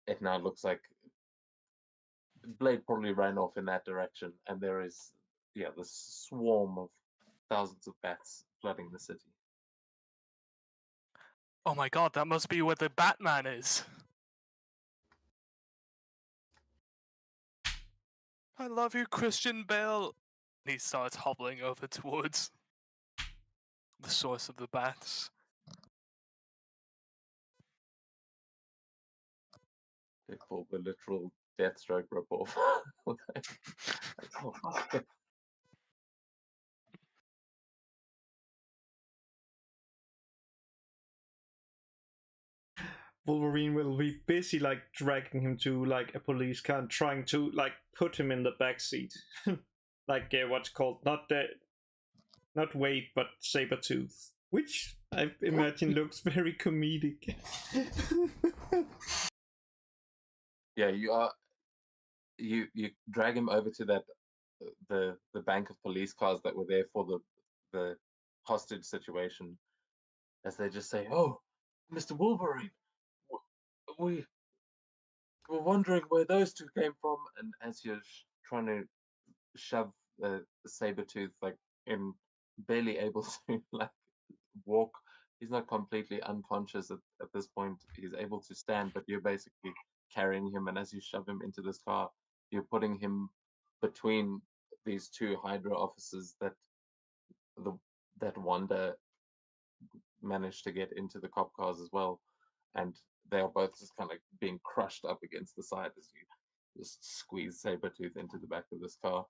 A: it now looks like Blade probably ran off in that direction, and there is this swarm of thousands of bats flooding the city.
B: Oh my god, that must be where the Batman is. I love you, Christian Bale. He starts hobbling over towards the source of the bats.
A: They call the literal Deathstroke ripoff.
D: Wolverine will be busy like dragging him to like a police car and trying to like put him in the back seat. Like what's called not Wade but Sabretooth. Which I imagine looks very comedic.
A: Yeah, you drag him over to that the bank of police cars that were there for the hostage situation, as they just say, "Oh, Mr. Wolverine, we were wondering where those two came from," and as you're trying to shove the Sabretooth like in, barely able to like walk. He's not completely unconscious at this point. He's able to stand, but you're basically carrying him, and as you shove him into this car, you're putting him between these two Hydra officers the that Wanda managed to get into the cop cars as well, and they are both just kind of being crushed up against the side as you just squeeze Sabretooth into the back of this car.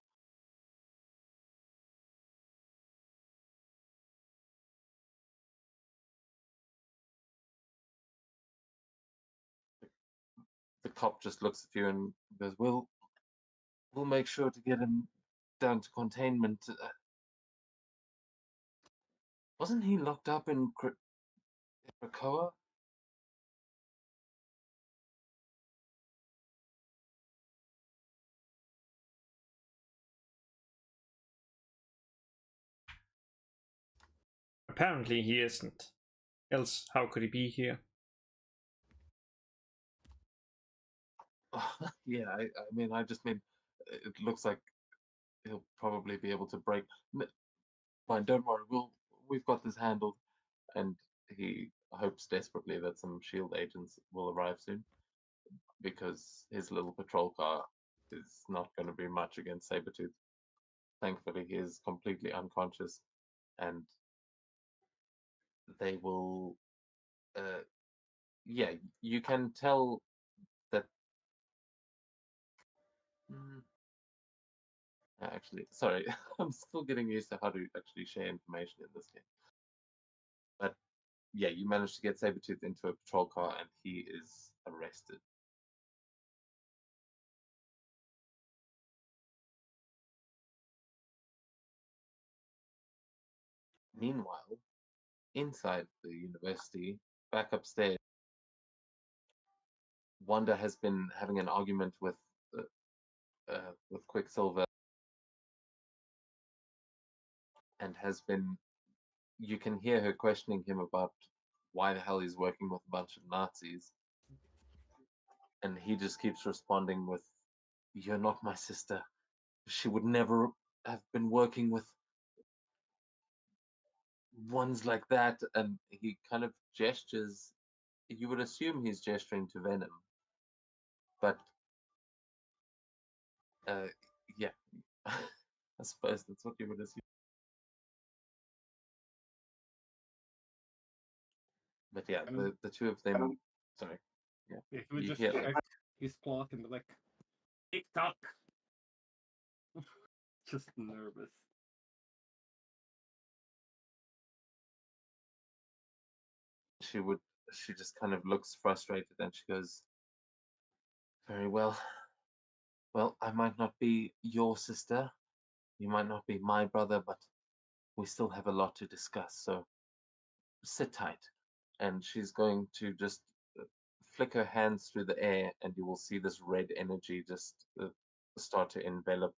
A: The cop just looks at you and goes, we'll make sure to get him down to containment." Wasn't he locked up in Krakoa?
D: Apparently he isn't. Else, how could he be here?
A: Yeah, I mean, I just mean, it looks like he'll probably be able to break. Fine, don't worry, we've got this handled. And he hopes desperately that some Shield agents will arrive soon, because his little patrol car is not going to be much against Sabretooth. Thankfully, he is completely unconscious, and they will. Yeah, you can tell that. Mm, Actually, sorry, I'm still getting used to how to actually share information in this game. But yeah, you managed to get Sabretooth into a patrol car, and he is arrested. Meanwhile, inside the university, back upstairs, Wanda has been having an argument with Quicksilver, and has been. You can hear her questioning him about why the hell he's working with a bunch of Nazis, and he just keeps responding with, "You're not my sister. She would never have been working with ones like that." And he kind of gestures. You would assume he's gesturing to Venom, but yeah, I suppose that's what you would assume. But yeah, the two of them. Sorry, yeah,
C: Yeah, he would
A: you
C: just
A: hear
C: check
A: like
C: his clock and be like, tick tock. Just nervous.
A: she would. She just kind of looks frustrated, and she goes, "Very well. Well, I might not be your sister, you might not be my brother, but we still have a lot to discuss. So sit tight." And she's going to just flick her hands through the air, and you will see this red energy just start to envelop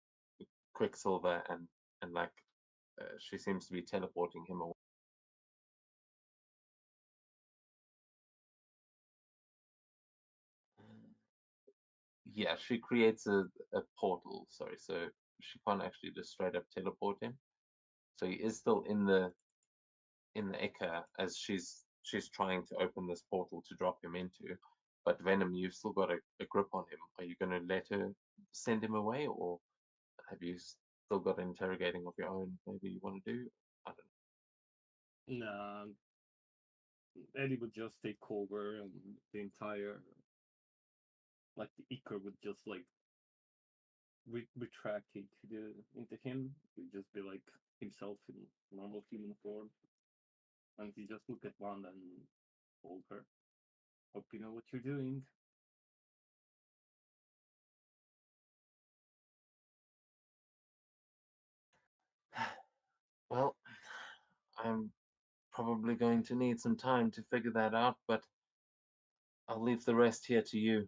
A: Quicksilver, and like she seems to be teleporting him away. Yeah, she creates a portal. Sorry, so she can't actually just straight up teleport him. So he is still in the Ica as she's trying to open this portal to drop him into. But Venom, you've still got a grip on him. Are you going to let her send him away, or have you still got interrogating of your own? Maybe you want to do. I don't know.
C: Nah, Eddie would just take over, and the entire, like, the Icar would just like retract into him. He'd just be like himself in normal human form, and he just look at Wanda and hold her. Hope you know what you're doing.
A: Well, I'm probably going to need some time to figure that out, but I'll leave the rest here to you.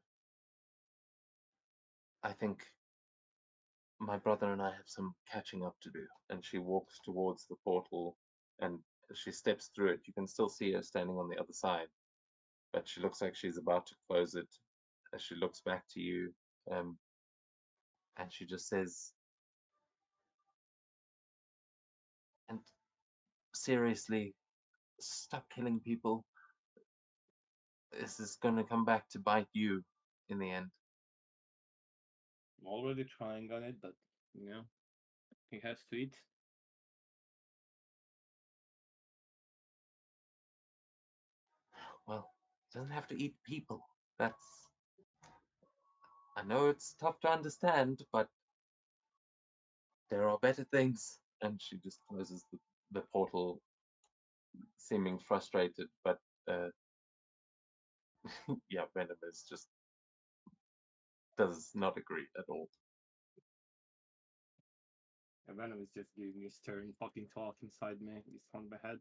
A: I think my brother and I have some catching up to do. And she walks towards the portal and she steps through it. You can still see her standing on the other side, but she looks like she's about to close it as she looks back to you. Um, and she just says, and seriously, stop killing people. This is going to come back to bite you in the end.
C: I'm already trying on it, but you know, he has to eat.
A: Well, doesn't have to eat people. That's. I know it's tough to understand, but there are better things. And she just closes the portal, seeming frustrated, but uh, yeah, Venom is just does not agree at all.
C: And Venom is just giving me a stern fucking talk inside me. He's on my head.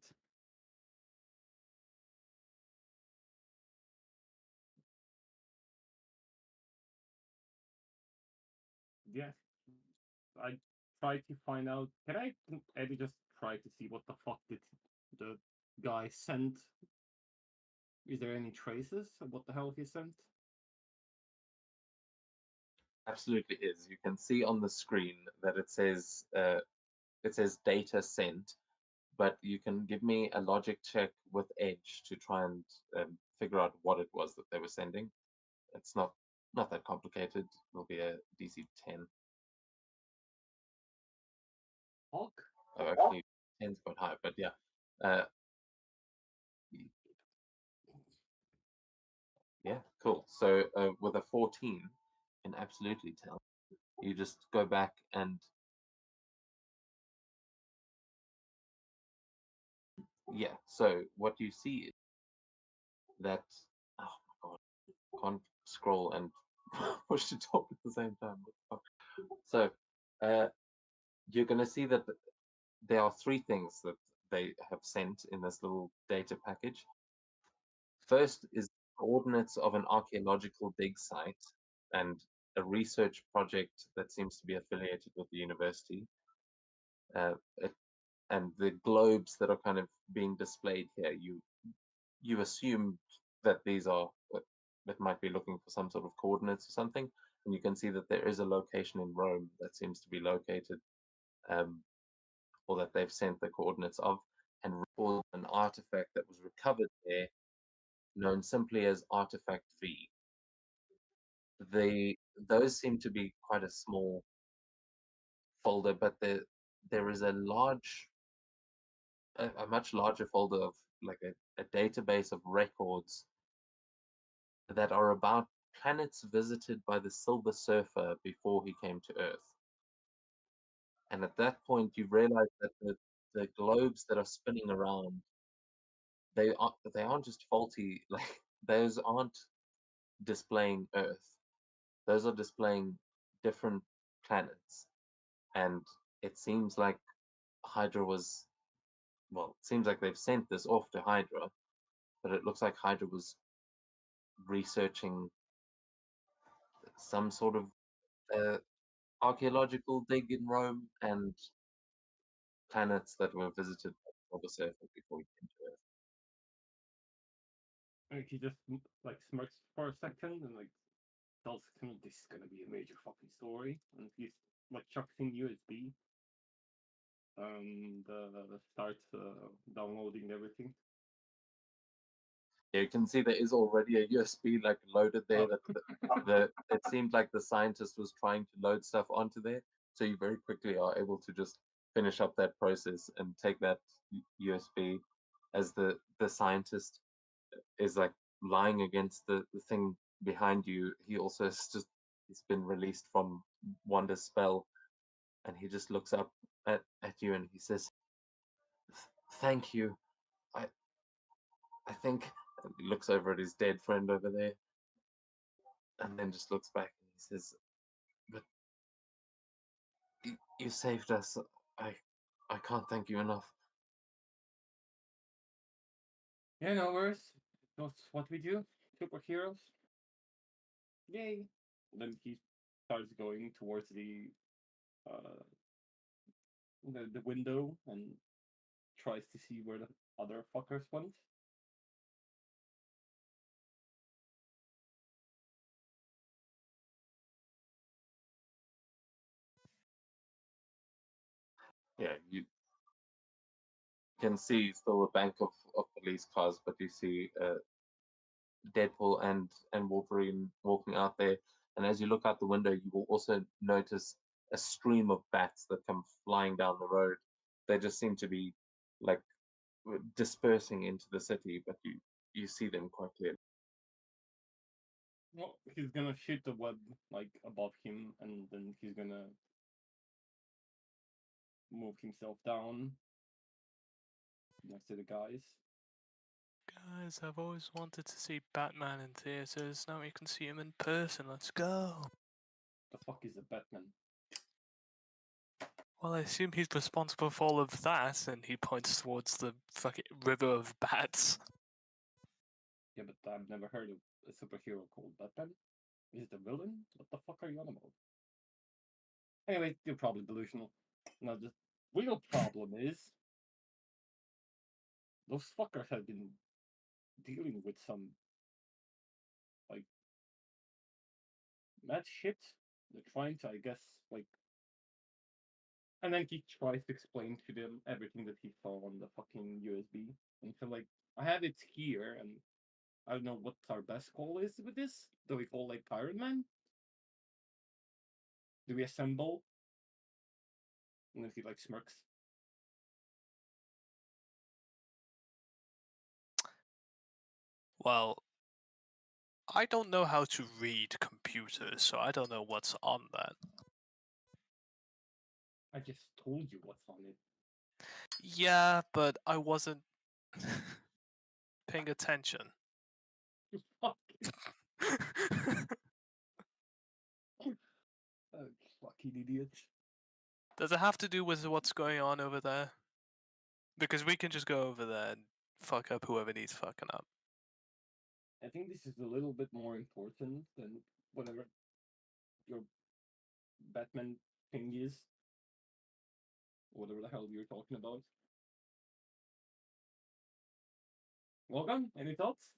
C: Yeah, I try to find out. Can I Eddie just try to see what the fuck did the guy send? Is there any traces of what the hell he sent?
A: Absolutely is. You can see on the screen that it says data sent, but you can give me a logic check with Edge to try and figure out what it was that they were sending. It's not that complicated. It'll be a DC 10.
C: Fuck.
A: Oh, actually, 10's quite high, but yeah. Uh, yeah, cool. So with a 14, you can absolutely tell. You just go back and yeah. So what you see is that oh my god, can't scroll and push to talk at the same time. What the fuck? So you're going to see that there are three things that they have sent in this little data package. First is coordinates of an archaeological dig site and a research project that seems to be affiliated with the university. It, and the globes that are kind of being displayed here, you assume that these are that might be looking for some sort of coordinates or something, and you can see that there is a location in Rome that seems to be located, or that they've sent the coordinates of, and an artifact that was recovered there, known simply as Artifact V. Those seem to be quite a small folder, but there is a much larger folder of like a database of records that are about planets visited by the Silver Surfer before he came to Earth. And at that point, you realize that the globes that are spinning around, they aren't just faulty. Like those aren't displaying Earth. Those are displaying different planets. And it seems like Hydra was, well, it seems like they've sent this off to Hydra, but it looks like Hydra was researching some sort of uh, archaeological dig in Rome and planets that were visited by the Surfer before he came to Earth.
C: And he just like smirks for a second and like tells him this is gonna be a major fucking story, and he's like chucks in USB and starts downloading everything.
A: Yeah, you can see there is already a USB like loaded there.
C: Oh.
A: That it seemed like the scientist was trying to load stuff onto there, so you very quickly are able to just finish up that process and take that USB as the scientist is like lying against the thing behind you. He also has just he's been released from Wanda's spell, and he just looks up at you and he says, "Thank you. I I think And he looks over at his dead friend over there, and then just looks back and he says, "But you saved us. I can't thank you enough."
C: Yeah, no worries. That's what we do. Superheroes. Yay. Then he starts going towards uh the window and tries to see where the other fuckers went.
A: Yeah, you can see still a bank of police cars, but you see Deadpool and Wolverine walking out there. And as you look out the window, you will also notice a stream of bats that come flying down the road. They just seem to be like dispersing into the city, but you see them quite clearly.
C: Well, he's gonna shoot the web like above him, and then he's gonna move himself down next to the guys.
B: Guys, I've always wanted to see Batman in theaters. Now we can see him in person. Let's go.
C: The fuck is a Batman?
B: Well, I assume he's responsible for all of that, and he points towards the fucking river of bats.
C: Yeah, but I've never heard of a superhero called Batman. Is it a villain? What the fuck are you on about? Anyway, you're probably delusional. Now, the real problem is those fuckers have been dealing with some like mad shit. They're trying to, I guess, like, and then he tries to explain to them everything that he saw on the fucking USB. And so, like, I have it here, and I don't know what our best call is with this. Do we call like Iron Man? Do we assemble? And then he like smirks.
B: Well, I don't know how to read computers, so I don't know what's on that.
C: I just told you what's on it.
B: Yeah, but I wasn't paying attention.
C: You fuck. Oh, fucking idiot.
B: Does it have to do with what's going on over there? Because we can just go over there and fuck up whoever needs fucking up.
C: I think this is a little bit more important than whatever your Batman thing is. Whatever the hell you're talking about. Welcome. Any thoughts?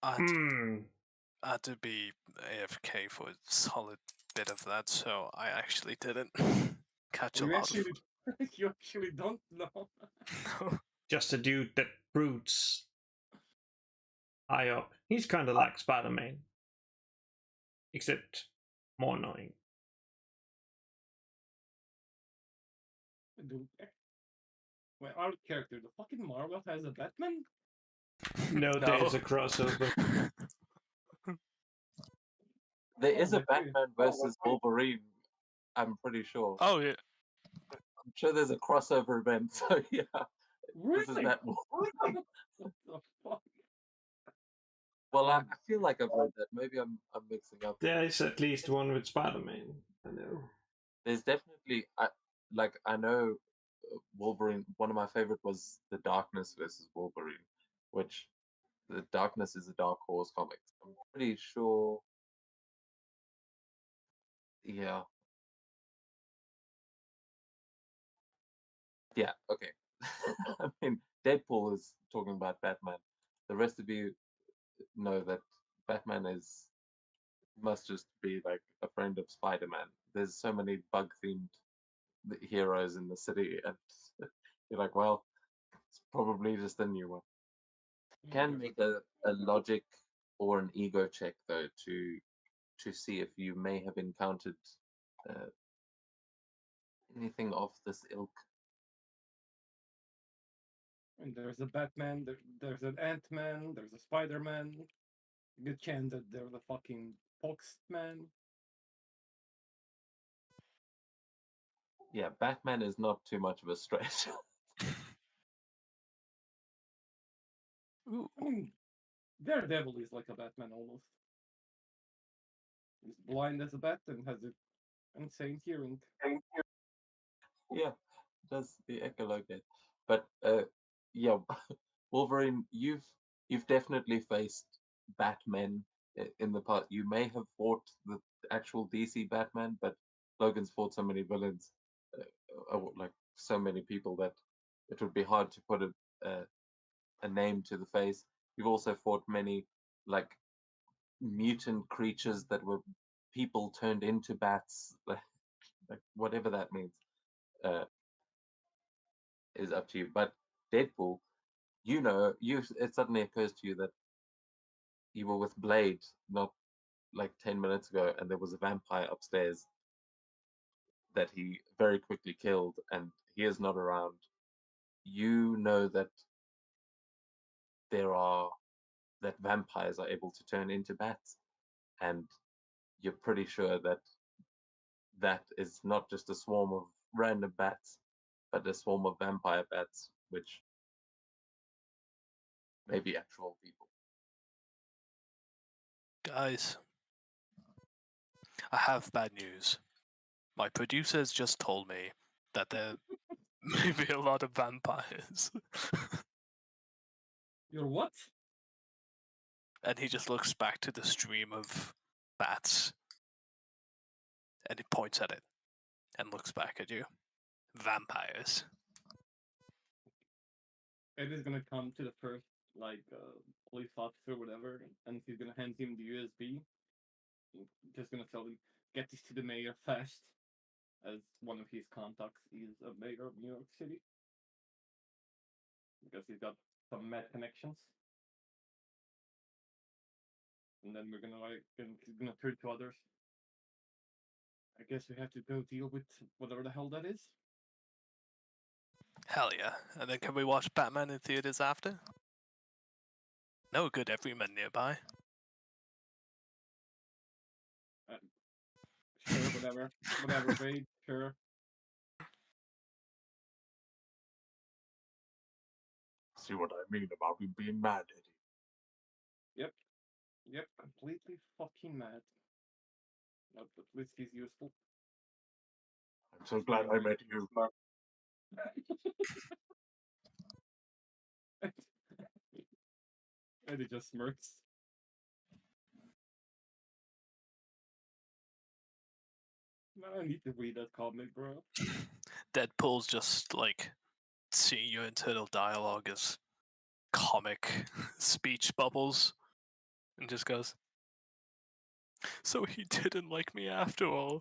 B: I had to be AFK for a solid bit of that, so I actually didn't catch a
C: You
B: lot of.
C: actually, you actually don't know.
B: No.
D: Just a dude that brutes high up. He's kind of like Spider-Man, except more annoying.
C: Dude, well, our character, the fucking Marvel has a Batman?
D: No,
B: No.
D: there's a crossover.
A: There is a
C: they do.
A: Batman versus Wolverine. I'm pretty sure.
B: Oh yeah.
A: I'm sure there's a crossover event. So yeah, this is
C: Really?
A: that.
C: What the fuck?
A: Well, I feel like I've read that. Maybe I'm mixing up.
D: There is at least one with Spider-Man. I know.
A: There's definitely I know Wolverine. One of my favorite was the Darkness versus Wolverine, which the Darkness is a Dark Horse comic. I'm pretty sure. Yeah. Yeah. Okay. I mean, Deadpool is talking about Batman. The rest of you know that Batman must just be like a friend of Spider-Man. There's so many bug-themed heroes in the city, and you're like, well, it's probably just a new one. Can make a logic or an ego check though to see if you may have encountered uh, anything of this ilk.
C: And there's a Batman, there's an Ant-Man, there's a Spider-Man. Good chance that there's a fucking Fox-Man.
A: Yeah, Batman is not too much of a stretch.
B: Ooh.
C: I mean, Daredevil is like a Batman almost. He's blind as a bat and has an insane hearing.
A: Yeah, does the echolocate. But yeah, Wolverine, you've definitely faced Batmen in the past. You may have fought the actual DC Batman, but Logan's fought so many villains, like so many people that it would be hard to put a name to the face. You've also fought many like mutant creatures that were people turned into bats, like whatever that means. Uh, is up to you. But Deadpool, it suddenly occurs to you that you were with Blade not like 10 minutes ago, and there was a vampire upstairs that he very quickly killed, and he is not around. You know there are that vampires are able to turn into bats, and you're pretty sure that that is not just a swarm of random bats, but a swarm of vampire bats, which may be actual people.
B: Guys, I have bad news. My producers just told me that there may be a lot of vampires.
C: You're what?
B: And he just looks back to the stream of bats and he points at it and looks back at you. Vampires.
C: Ed is gonna come to the first police officer, or whatever, and he's gonna hand him the USB. Just gonna tell him, get this to the mayor fast, as one of his contacts is a mayor of New York City, because he's got some mad connections. And then we're gonna and he's gonna turn to others. I guess we have to go deal with whatever the hell that is.
B: Hell yeah. And then can we watch Batman in theaters after? No good everyman nearby.
C: Sure, whatever, babe. Sure.
A: See what I mean about you being mad, Eddie?
C: Yep, completely fucking mad. But at least he's useful.
A: I'm so glad I met you.
C: And he just smirks. Man, I need to read that comic, bro.
B: Deadpool's just like seeing your internal dialogue as comic speech bubbles and just goes, so he didn't like me after all.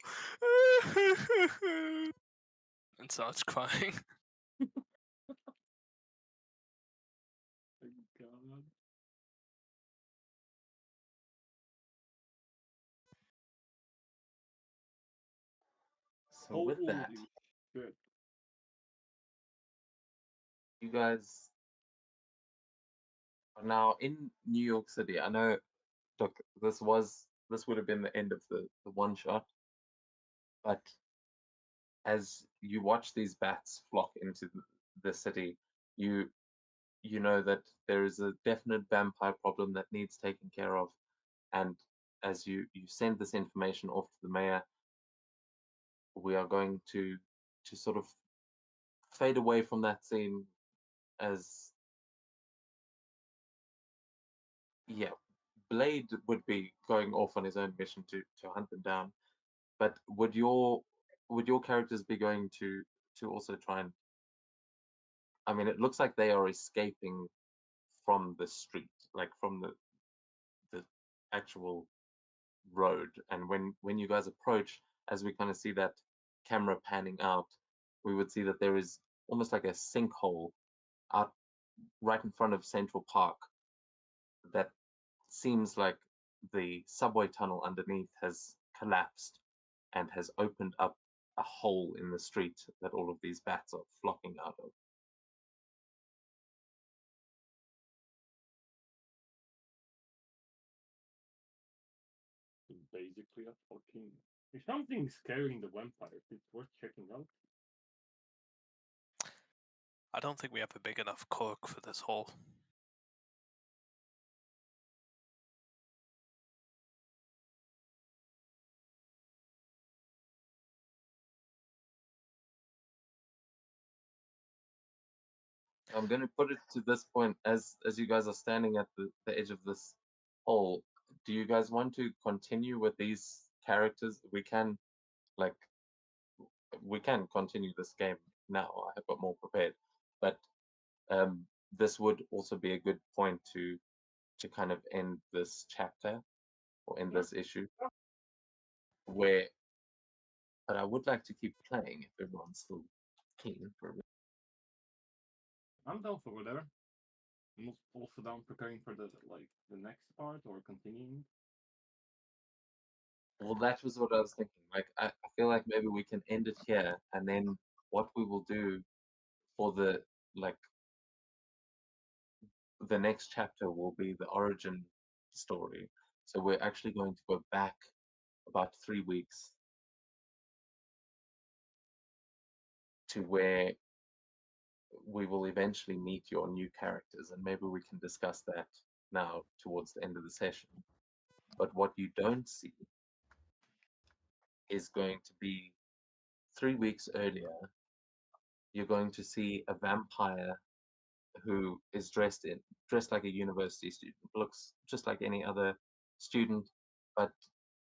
B: And starts crying.
C: Thank God.
A: So with that,
C: Holy shit.
A: you guys are now in New York City. I know, look, this would have been the end of the one shot, but as you watch these bats flock into the city, you you know that there is a definite vampire problem that needs taken care of, and as you send this information off to the mayor, we are going to sort of fade away from that scene as yeah, Blade would be going off on his own mission to hunt them down. But would your characters be going to also try and? I mean, it looks like they are escaping from the street, like from the actual road. And when you guys approach, as we kind of see that camera panning out, we would see that there is almost like a sinkhole out right in front of Central Park that seems like the subway tunnel underneath has collapsed and has opened up a hole in the street that all of these bats are flocking out of.
C: Basically a fucking... If something's scaring the vampires, it's worth checking out.
B: I don't think we have a big enough cook for this hole.
A: I'm going to put it to this point as you guys are standing at the edge of this hole. Do you guys want to continue with these characters? Like we can continue this game now. I have got more prepared, but this would also be a good point to kind of end this chapter or end this issue. Where, but I would like to keep playing if everyone's still keen for it.
C: I'm down for whatever. I'm also down preparing for the next part or continuing.
A: Well, that was what I was thinking. Like, I feel like maybe we can end it here, and then what we will do for like the next chapter will be the origin story. So we're actually going to go back about 3 weeks to where we will eventually meet your new characters, and maybe we can discuss that now towards the end of the session. But what you don't see is going to be 3 weeks earlier. You're going to see a vampire who is dressed like a university student, looks just like any other student, but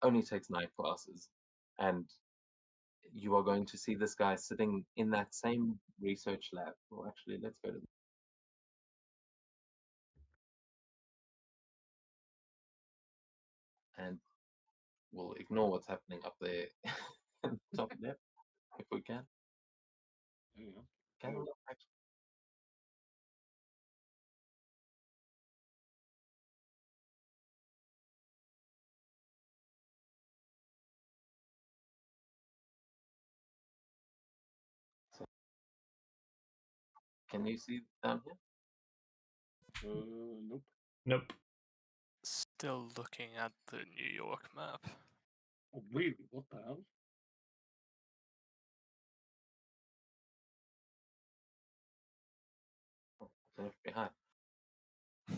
A: only takes night classes. And you are going to see this guy sitting in that same research lab. Well, actually, let's go to and we'll ignore what's happening up there top left if we can.
C: There you go.
A: Can we actually? So, can you see down here?
C: Nope.
D: Nope.
B: Still looking at the New York map.
C: Oh, really? What the hell?
A: Left behind. I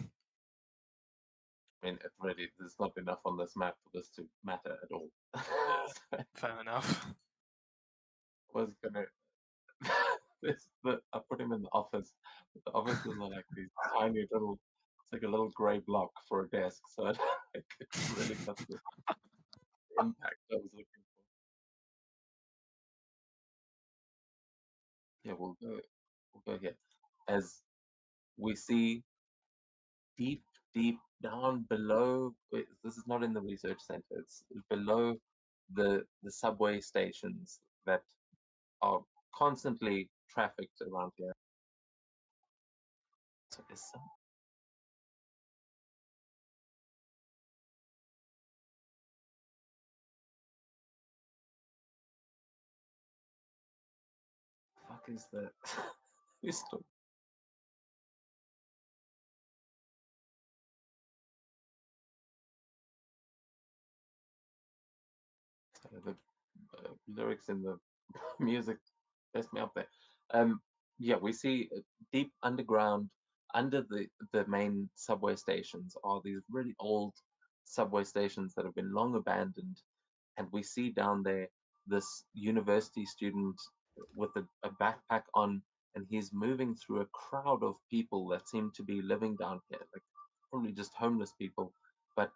A: mean, it really, there's not enough on this map for this to matter at all.
B: Yeah, fair enough.
A: Was gonna. I put him in the office. But the offices are like these tiny little. It's like a little grey block for a desk, so it really got the impact I was looking for. Yeah, we'll go here as we see deep, deep down below. Wait, this is not in the research center. It's below the subway stations that are constantly trafficked around here. So is some fuck is that? Who's talking? The lyrics in the music messed me up there. Yeah, we see deep underground, under the main subway stations, are these really old subway stations that have been long abandoned, and we see down there this university student with a backpack on, and he's moving through a crowd of people that seem to be living down here, like probably just homeless people, but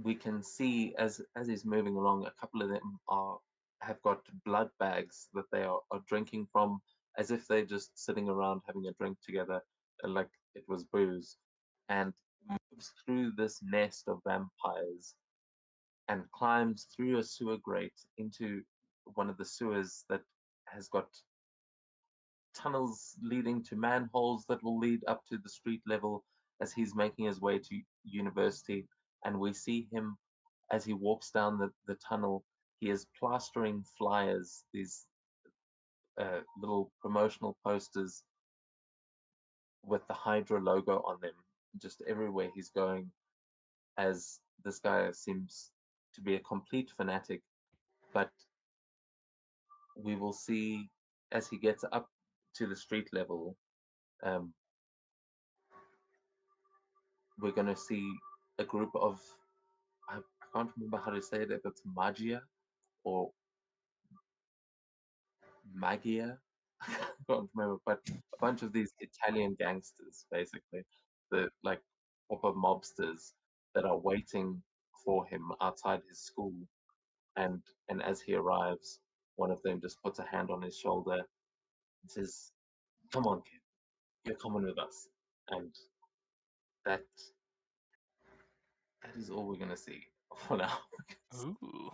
A: we can see as he's moving along, a couple of them have got blood bags that they are drinking from, as if they're just sitting around having a drink together, like it was booze, and moves through this nest of vampires and climbs through a sewer grate into one of the sewers that has got tunnels leading to manholes that will lead up to the street level as he's making his way to university. And we see him as he walks down the tunnel. He is plastering flyers, these little promotional posters with the Hydra logo on them, just everywhere he's going, as this guy seems to be a complete fanatic. But we will see as he gets up to the street level, um, we're going to see a group of, I can't remember how to say it, if it's magia or magia. I can't remember, but a bunch of these Italian gangsters, basically, the like proper mobsters that are waiting for him outside his school. And as he arrives, one of them just puts a hand on his shoulder and says, "Come on, kid, you're coming with us." And that that is all we're gonna see for now.
B: Ooh.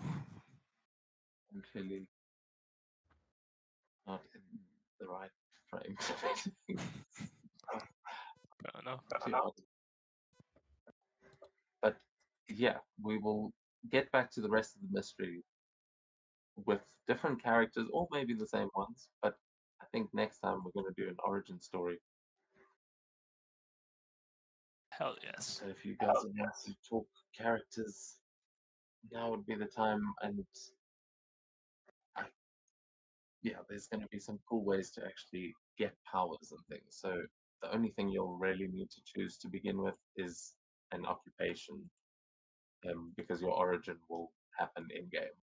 A: I'm clearly not in the right frame.
B: Fair enough.
A: Too hard. But yeah, we will get back to the rest of the mystery with different characters, or maybe the same ones. But I think next time we're going to do an origin story.
B: Hell yes.
A: So if you guys want to talk characters, now would be the time. And I, yeah, there's going to be some cool ways to actually get powers and things. So the only thing you'll really need to choose to begin with is an occupation, because your origin will happen in game.